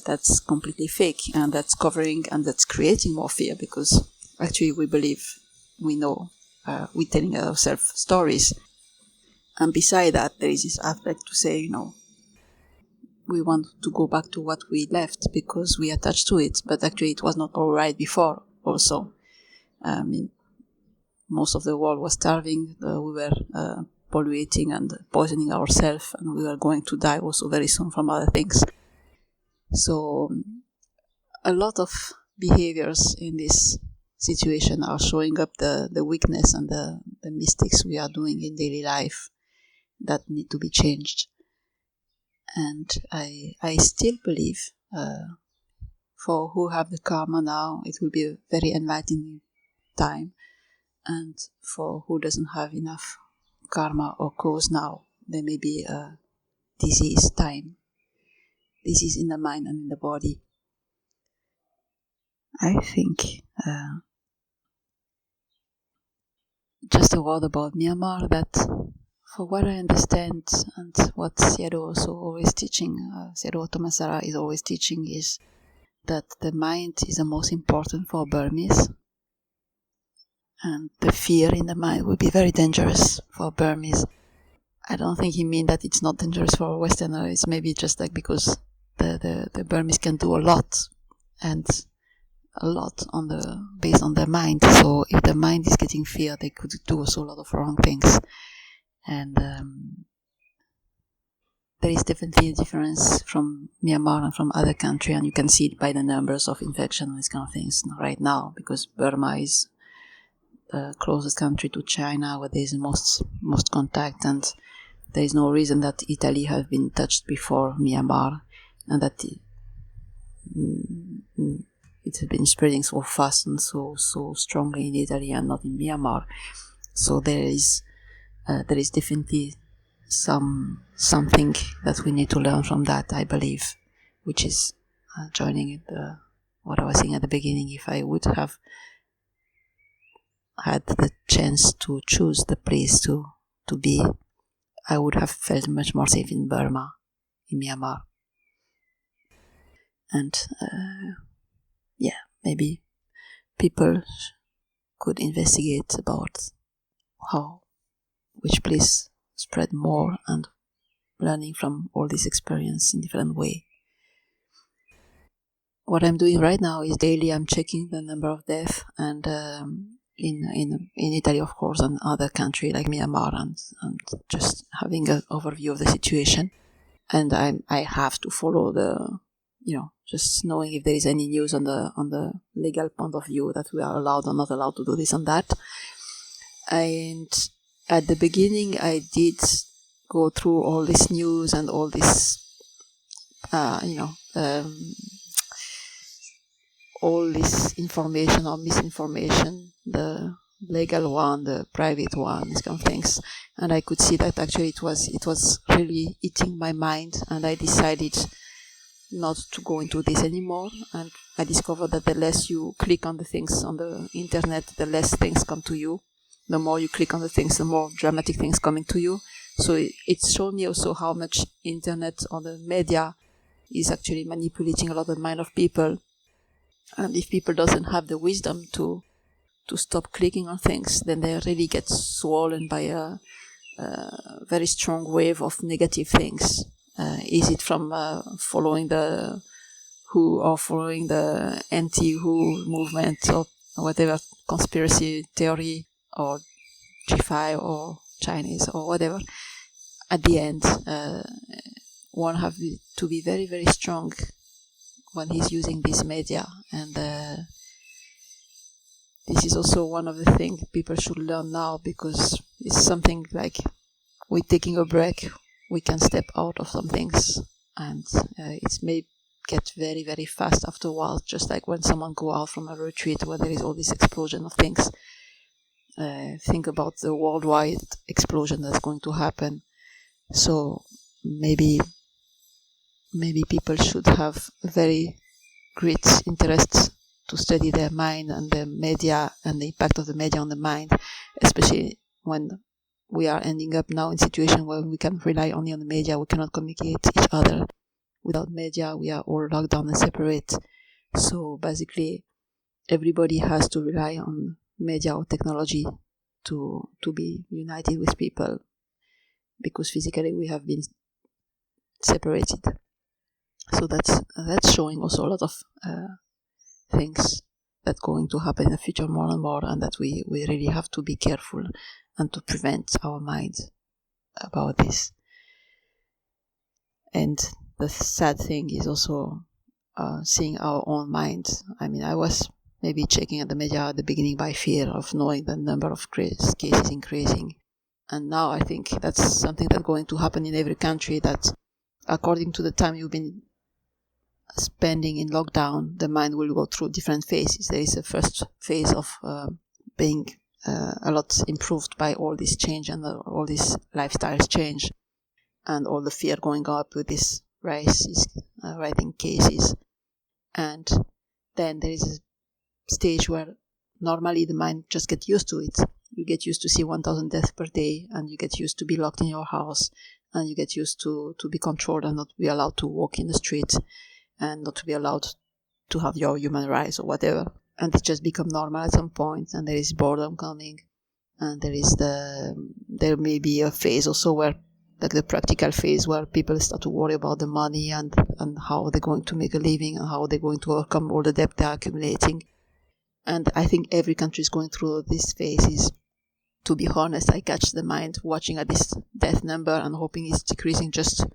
that's completely fake, and that's covering and that's creating more fear, because actually we believe we know, we're telling ourselves stories. And beside that, there is this aspect to say, we want to go back to what we left because we attached to it, but actually it was not all right before also. I mean, most of the world was starving, we were polluting and poisoning ourselves, and we were going to die also very soon from other things. So a lot of behaviors in this situation are showing up the weakness and the mistakes we are doing in daily life that need to be changed. And I still believe for who have the karma now, it will be a very enlightening time, and for who doesn't have enough karma or cause now, there may be a disease time. Disease in the mind and in the body. I think just a word about Myanmar, that For what I understand, and what Sayadaw also always teaching, Sayadaw Tomasara is always teaching, is that the mind is the most important for Burmese, and the fear in the mind will be very dangerous for Burmese. I don't think he means that it's not dangerous for a Westerner. It's maybe just like because the Burmese can do a lot, and a lot based on their mind. So if the mind is getting fear, they could do also a lot of wrong things. And there is definitely a difference from Myanmar and from other countries, and you can see it by the numbers of infection and these kind of things right now, because Burma is the closest country to China where there is most contact, and there is no reason that Italy has been touched before Myanmar, and that it has been spreading so fast and so strongly in Italy and not in Myanmar. So there is definitely something that we need to learn from that, I believe, which is joining what I was saying at the beginning. If I would have had the chance to choose the place to be, I would have felt much more safe in Burma, in Myanmar. And maybe people could investigate about which place spread more, and learning from all this experience in different way. What I'm doing right now is daily I'm checking the number of deaths, and in Italy, of course, and other countries like Myanmar, and just having an overview of the situation. And I have to follow just knowing if there is any news on the legal point of view that we are allowed or not allowed to do this and that. And at the beginning, I did go through all this news and all this, all this information or misinformation, the legal one, the private one, these kind of things. And I could see that actually it was really eating my mind, and I decided not to go into this anymore. And I discovered that the less you click on the things on the internet, the less things come to you. The more you click on the things, the more dramatic things coming to you. So it's shown me also how much internet or the media is actually manipulating a lot of the mind of people. And if people doesn't have the wisdom to stop clicking on things, then they really get swollen by a very strong wave of negative things. Is it from following the WHO or following the anti-WHO movement or whatever conspiracy theory, or G5 or Chinese or whatever? At the end, one have to be very, very strong when he's using this media. And this is also one of the things people should learn now, because it's something like with taking a break, we can step out of some things, and it may get very, very fast after a while, just like when someone go out from a retreat where there is all this explosion of things. Think about the worldwide explosion that's going to happen. So maybe people should have very great interest to study their mind and the media and the impact of the media on the mind, especially when we are ending up now in a situation where we can rely only on the media. We cannot communicate each other. Without media, we are all locked down and separate. So basically, everybody has to rely on media or technology to be united with people, because physically we have been separated. So that's showing also a lot of things that are going to happen in the future more and more, and that we really have to be careful and to prevent our mind about this. And the sad thing is also seeing our own mind. I mean, I was maybe checking at the media at the beginning by fear of knowing the number of cases increasing. And now I think that's something that's going to happen in every country, that according to the time you've been spending in lockdown, the mind will go through different phases. There is a first phase of being a lot improved by all this change and all these lifestyles change, and all the fear going up with this rising cases. And then there is a stage where normally the mind just gets used to it, You get used to see 1,000 deaths per day, and you get used to be locked in your house, and you get used to be controlled and not be allowed to walk in the street, and not to be allowed to have your human rights or whatever. And it just become normal at some point, and there is boredom coming, and there may be a phase also where, like the practical phase, where people start to worry about the money and how they're going to make a living and how they're going to overcome all the debt they're accumulating. And I think every country is going through these phases. To be honest, I catch the mind watching at this death number and hoping it's decreasing just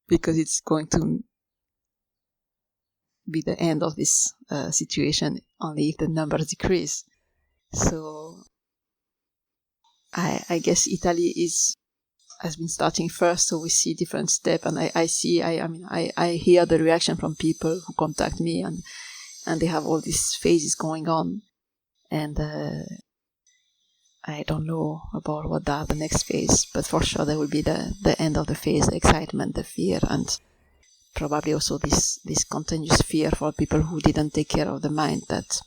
because it's going to be the end of this situation only if the numbers decrease. So I guess Italy has been starting first, so we see different steps, and I hear the reaction from people who contact me, and they have all these phases going on, and I don't know about what are the next phase, but for sure there will be the end of the phase, the excitement, the fear, and probably also this continuous fear for people who didn't take care of the mind, that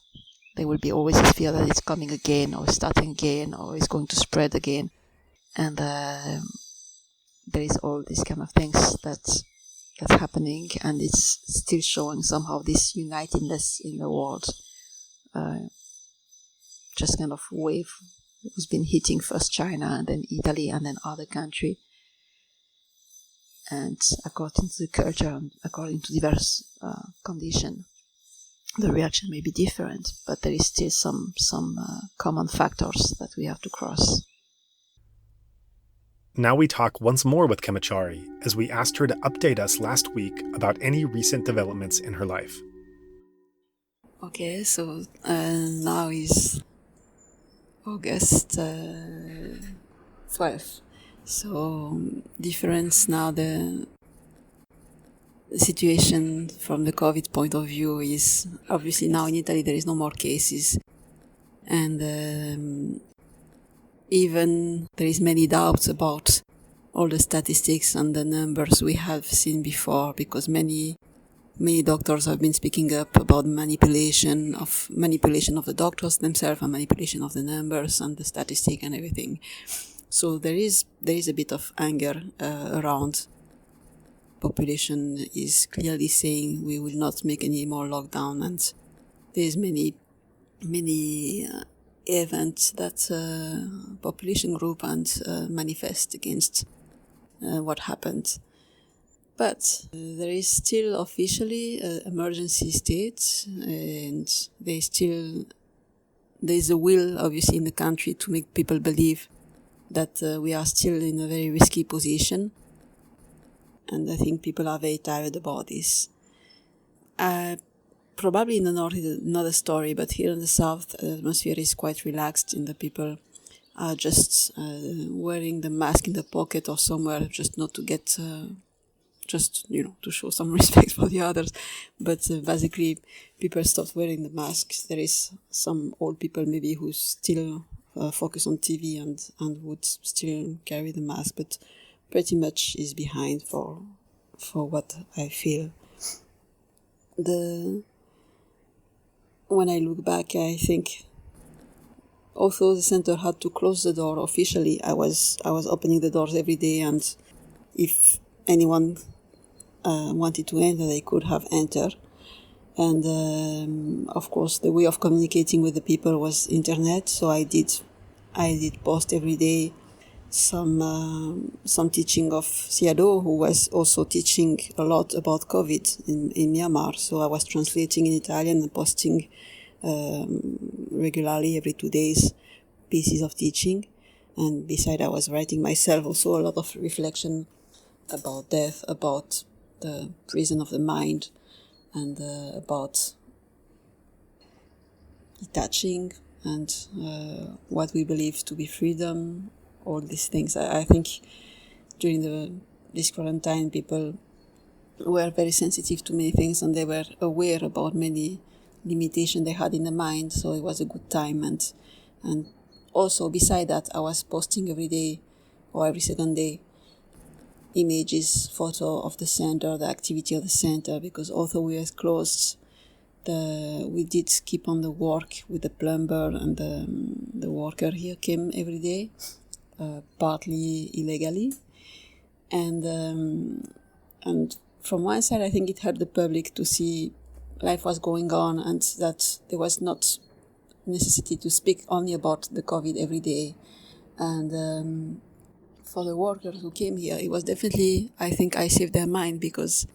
there will be always this fear that it's coming again, or starting again, or it's going to spread again. And there is all these kind of things that's happening, and it's still showing somehow this unitedness in the world. Just kind of wave who's been hitting first China, and then Italy, and then other country. And according to the culture and according to diverse conditions, the reaction may be different, but there is still some common factors that we have to cross. Now we talk once more with Khema Cari as we asked her to update us last week about any recent developments in her life. Okay, so now is August 12th. So difference now, the situation from the COVID point of view is obviously now in Italy there is no more cases, and even there is many doubts about all the statistics and the numbers we have seen before, because many doctors have been speaking up about manipulation of the doctors themselves and manipulation of the numbers and the statistic and everything. So there is a bit of anger around. Population is clearly saying we will not make any more lockdown, and there's many events that population group and manifest against what happened. But there is still officially emergency state, and there's a will obviously in the country to make people believe that we are still in a very risky position. And I think people are very tired about this. Probably in the north is another story, but here in the south, the atmosphere is quite relaxed, and the people are just wearing the mask in the pocket or somewhere, just not to get, to show some respect for the others. But basically, people stopped wearing the masks. There is some old people maybe who still focus on TV and would still carry the mask, but pretty much is behind for what I feel. When I look back, I think although the center had to close the door officially, I was opening the doors every day, and if anyone wanted to enter, they could have entered. And of course, the way of communicating with the people was internet. So I did post every day some teaching of Sayadaw, who was also teaching a lot about COVID in Myanmar. So I was translating in Italian and posting regularly every 2 days pieces of teaching. And besides, I was writing myself also a lot of reflection about death, about the prison of the mind, and about detaching and what we believe to be freedom. All these things. I think during this quarantine, people were very sensitive to many things, and they were aware about many limitations they had in the mind. So it was a good time, and also beside that, I was posting every day or every second day images, photo of the center, the activity of the center, because although we were closed, we did keep on the work with the plumber, and the worker here came every day, partly illegally, and from one side I think it helped the public to see life was going on, and that there was not necessity to speak only about the COVID every day. And for the workers who came here, it was definitely, I think I saved their mind, because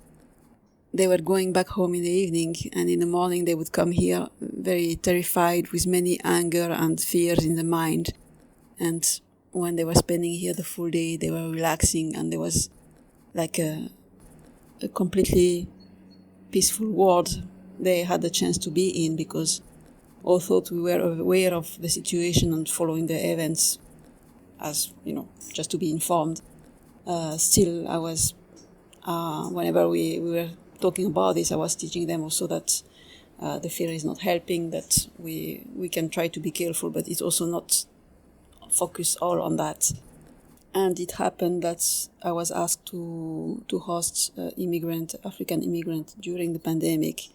they were going back home in the evening, and in the morning they would come here very terrified, with many anger and fears in the mind. And when they were spending here the full day, they were relaxing, and there was like a completely peaceful world they had the chance to be in, because although we were aware of the situation and following the events, as just to be informed, still I was, whenever we were talking about this, I was teaching them also that the fear is not helping, that we can try to be careful, but it's also not focus all on that. And it happened that I was asked to host African immigrant during the pandemic.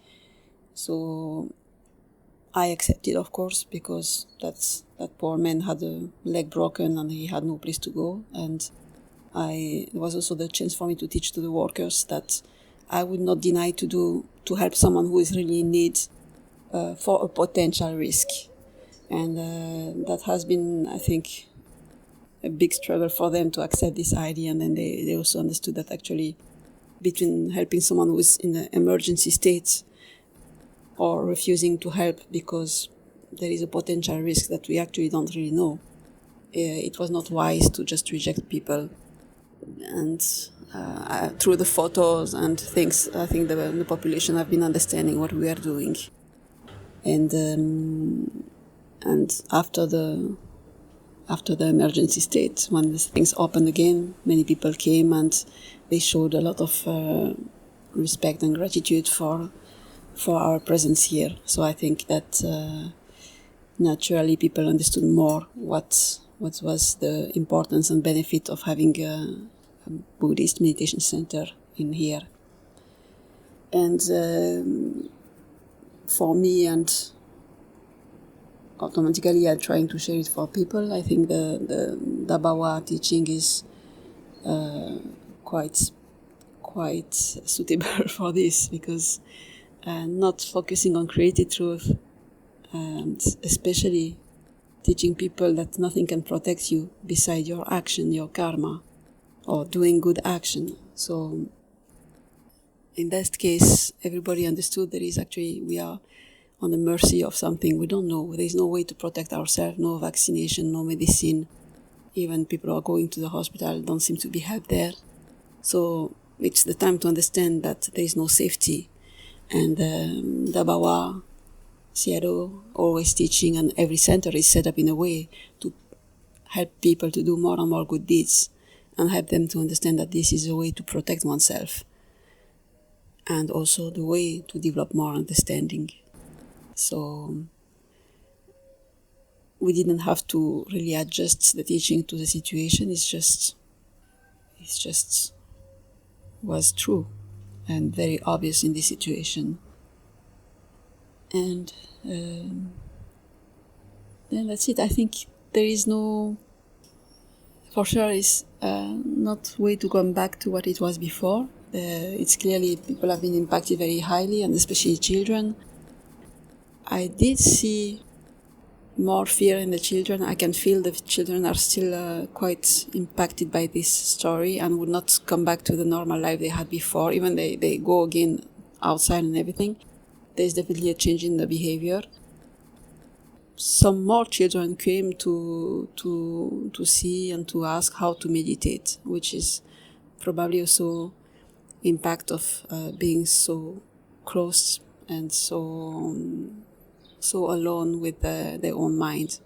So I accepted, of course, because that poor man had a leg broken and he had no place to go. And it was also the chance for me to teach to the workers that I would not deny to help someone who is really in need for a potential risk. And that has been, I think, a big struggle for them to accept this idea. And then they also understood that actually between helping someone who is in an emergency state or refusing to help because there is a potential risk that we actually don't really know, it was not wise to just reject people. And through the photos and things, I think the population have been understanding what we are doing. And after the emergency state, when things opened again, many people came and they showed a lot of respect and gratitude for our presence here. So I think that naturally people understood more what was the importance and benefit of having a Buddhist meditation center in here. And for me, and automatically I'm trying to share it for people, I think the Thabarwa teaching is quite suitable for this, because not focusing on created truth, and especially teaching people that nothing can protect you beside your action, your karma, or doing good action. So in that case, everybody understood we are on the mercy of something we don't know. There is no way to protect ourselves, no vaccination, no medicine. Even people who are going to the hospital don't seem to be helped there. So it's the time to understand that there is no safety. And Thabarwa Sayadaw always teaching, and every center is set up in a way to help people to do more and more good deeds, and help them to understand that this is a way to protect oneself, and also the way to develop more understanding. So we didn't have to really adjust the teaching to the situation. It's just was true and very obvious in this situation. And then that's it. I think there is no, for sure, is not way to come back to what it was before. It's clearly people have been impacted very highly, and especially children. I did see more fear in the children. I can feel the children are still quite impacted by this story and would not come back to the normal life they had before. Even they go again outside and everything. There's definitely a change in the behavior. Some more children came to see and to ask how to meditate, which is probably also impact of being so close and so alone with their own mind.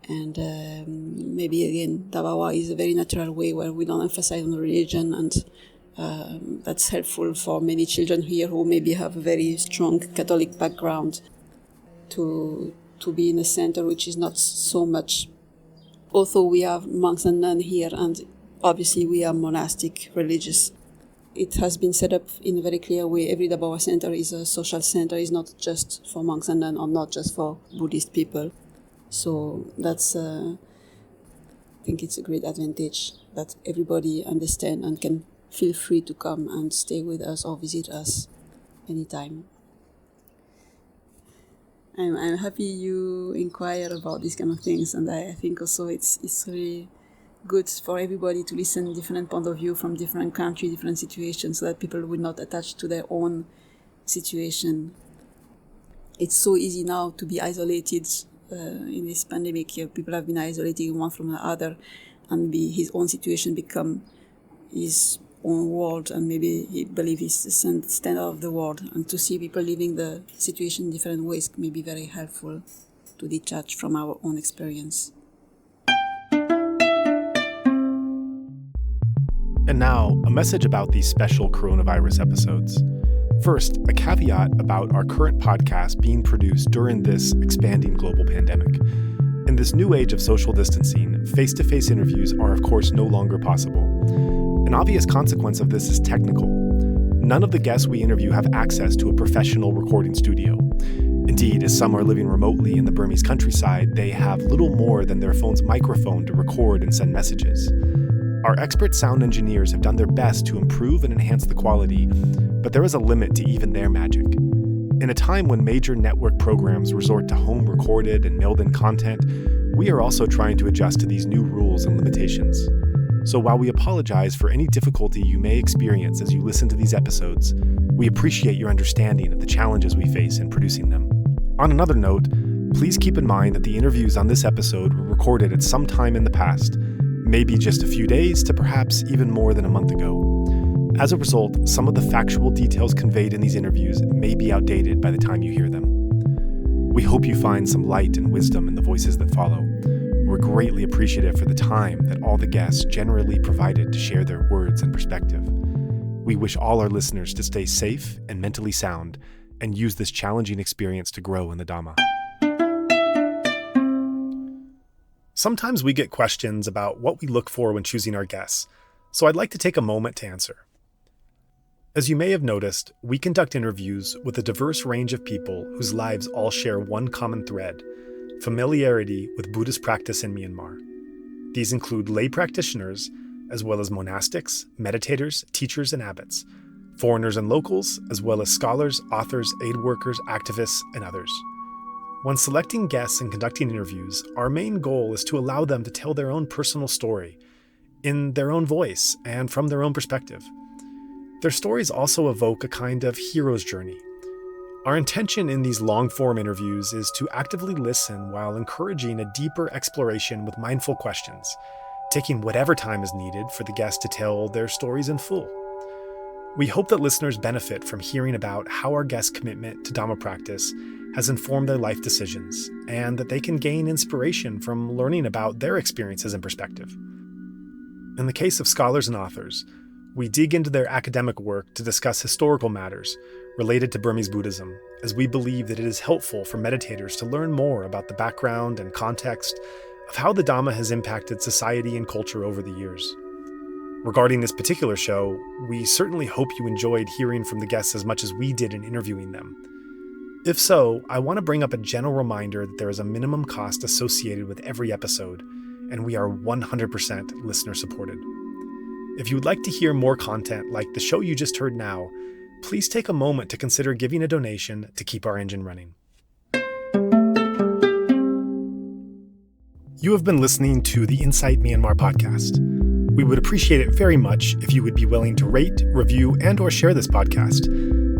And maybe again, Thabarwa is a very natural way where we don't emphasize on religion, and that's helpful for many children here who maybe have a very strong Catholic background to be in a center which is not so much, although we have monks and nuns here, and obviously we are monastic religious, it has been set up in a very clear way. Every Thabarwa center is a social center. It's not just for monks and nuns, or not just for Buddhist people. So that's, I think it's a great advantage that everybody understands and can feel free to come and stay with us or visit us anytime. I'm happy you inquire about these kind of things, and I think also it's really good for everybody to listen different point of view from different countries, different situations, so that people will not attach to their own situation. It's so easy now to be isolated in this pandemic. People have been isolating one from the other, and his own situation become his own world, and maybe he believes he's the standard of the world. And to see people living the situation in different ways may be very helpful to detach from our own experience. And now, a message about these special coronavirus episodes. First, a caveat about our current podcast being produced during this expanding global pandemic. In this new age of social distancing, face-to-face interviews are of course no longer possible. An obvious consequence of this is technical. None of the guests we interview have access to a professional recording studio. Indeed, as some are living remotely in the Burmese countryside, they have little more than their phone's microphone to record and send messages. Our expert sound engineers have done their best to improve and enhance the quality, but there is a limit to even their magic. In a time when major network programs resort to home-recorded and mailed-in content, we are also trying to adjust to these new rules and limitations. So while we apologize for any difficulty you may experience as you listen to these episodes, we appreciate your understanding of the challenges we face in producing them. On another note, please keep in mind that the interviews on this episode were recorded at some time in the past, maybe just a few days to perhaps even more than a month ago. As a result, some of the factual details conveyed in these interviews may be outdated by the time you hear them. We hope you find some light and wisdom in the voices that follow. We're greatly appreciative for the time that all the guests generally provided to share their words and perspective. We wish all our listeners to stay safe and mentally sound and use this challenging experience to grow in the Dhamma. Sometimes we get questions about what we look for when choosing our guests, so I'd like to take a moment to answer. As you may have noticed, we conduct interviews with a diverse range of people whose lives all share one common thread: familiarity with Buddhist practice in Myanmar. These include lay practitioners, as well as monastics, meditators, teachers, and abbots, foreigners and locals, as well as scholars, authors, aid workers, activists, and others. When selecting guests and conducting interviews, our main goal is to allow them to tell their own personal story, in their own voice and from their own perspective. Their stories also evoke a kind of hero's journey. Our intention in these long-form interviews is to actively listen while encouraging a deeper exploration with mindful questions, taking whatever time is needed for the guest to tell their stories in full. We hope that listeners benefit from hearing about how our guests' commitment to Dhamma practice has informed their life decisions, and that they can gain inspiration from learning about their experiences and perspective. In the case of scholars and authors, we dig into their academic work to discuss historical matters related to Burmese Buddhism, as we believe that it is helpful for meditators to learn more about the background and context of how the Dhamma has impacted society and culture over the years. Regarding this particular show, we certainly hope you enjoyed hearing from the guests as much as we did in interviewing them. If so, I want to bring up a gentle reminder that there is a minimum cost associated with every episode, and we are 100% listener supported. If you would like to hear more content like the show you just heard now, please take a moment to consider giving a donation to keep our engine running. You have been listening to the Insight Myanmar podcast. We would appreciate it very much if you would be willing to rate, review, and/or share this podcast.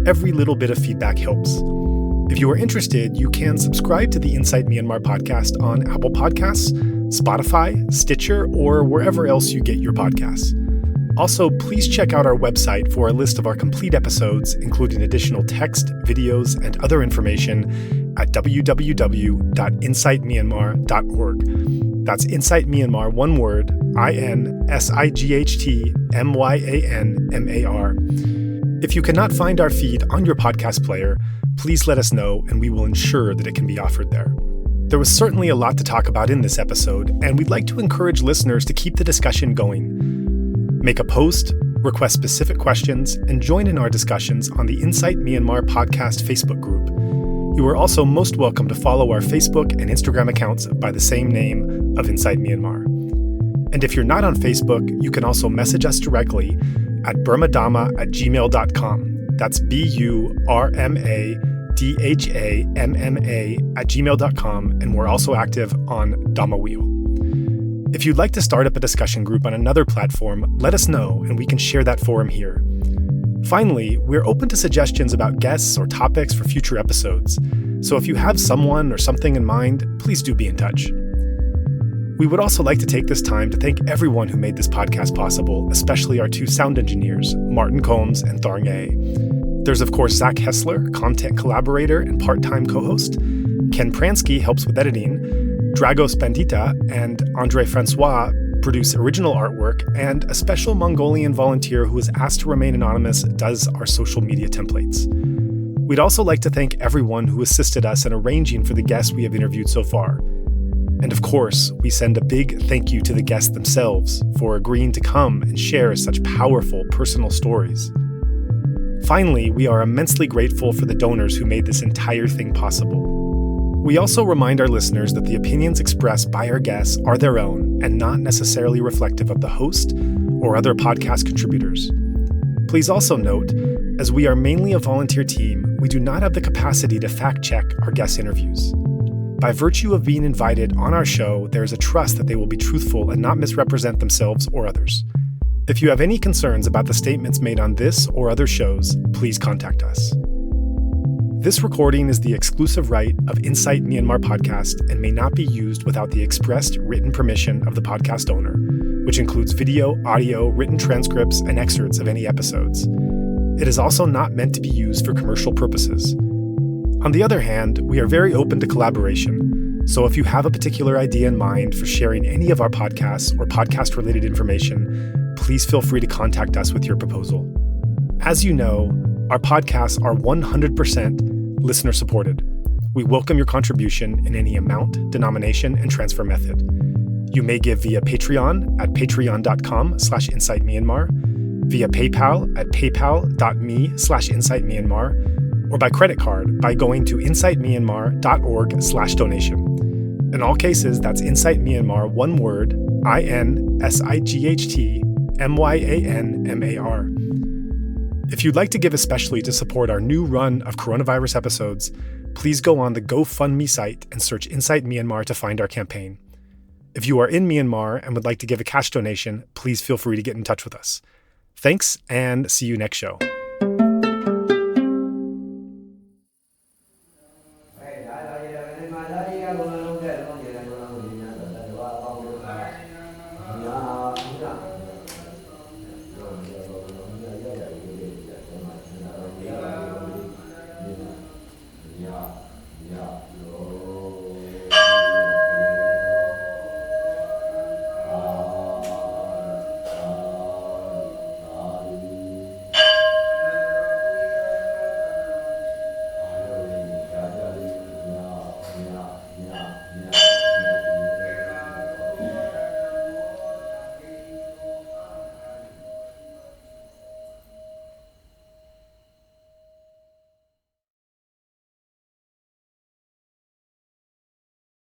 Every little bit of feedback helps. If you are interested, you can subscribe to the Insight Myanmar podcast on Apple Podcasts, Spotify, Stitcher, or wherever else you get your podcasts. Also, please check out our website for a list of our complete episodes, including additional text, videos, and other information at www.insightmyanmar.org. That's Insight Myanmar, one word, INSIGHTMYANMAR. If you cannot find our feed on your podcast player, please let us know and we will ensure that it can be offered there. There was certainly a lot to talk about in this episode, and we'd like to encourage listeners to keep the discussion going. Make a post, request specific questions, and join in our discussions on the Insight Myanmar podcast Facebook group. You are also most welcome to follow our Facebook and Instagram accounts by the same name of Insight Myanmar. And if you're not on Facebook, you can also message us directly at burmadhamma@gmail.com. That's BURMADHAMMA@gmail.com, and we're also active on Dhamma Wheel. If you'd like to start up a discussion group on another platform, let us know and we can share that forum here. Finally, we're open to suggestions about guests or topics for future episodes, so if you have someone or something in mind, please do be in touch. We would also like to take this time to thank everyone who made this podcast possible, especially our two sound engineers, Martin Combs and Tharng A. There's, of course, Zach Hessler, content collaborator and part-time co-host. Ken Pransky helps with editing. Dragos Bandita and Andre Francois produce original artwork, and a special Mongolian volunteer who is asked to remain anonymous does our social media templates. We'd also like to thank everyone who assisted us in arranging for the guests we have interviewed so far. And of course, we send a big thank you to the guests themselves for agreeing to come and share such powerful personal stories. Finally, we are immensely grateful for the donors who made this entire thing possible. We also remind our listeners that the opinions expressed by our guests are their own and not necessarily reflective of the host or other podcast contributors. Please also note, as we are mainly a volunteer team, we do not have the capacity to fact-check our guest interviews. By virtue of being invited on our show, there is a trust that they will be truthful and not misrepresent themselves or others. If you have any concerns about the statements made on this or other shows, please contact us. This recording is the exclusive right of Insight Myanmar podcast and may not be used without the expressed written permission of the podcast owner, which includes video, audio, written transcripts, and excerpts of any episodes. It is also not meant to be used for commercial purposes. On the other hand, we are very open to collaboration, so if you have a particular idea in mind for sharing any of our podcasts or podcast-related information, please feel free to contact us with your proposal. As you know, our podcasts are 100% listener-supported. We welcome your contribution in any amount, denomination, and transfer method. You may give via Patreon at patreon.com/insightmyanmar, via PayPal at paypal.me/insightmyanmar, or by credit card by going to insightmyanmar.org/donation. In all cases, that's Insight Myanmar, one word, INSIGHTMYANMAR. If you'd like to give especially to support our new run of coronavirus episodes, please go on the GoFundMe site and search Insight Myanmar to find our campaign. If you are in Myanmar and would like to give a cash donation, please feel free to get in touch with us. Thanks, and see you next show.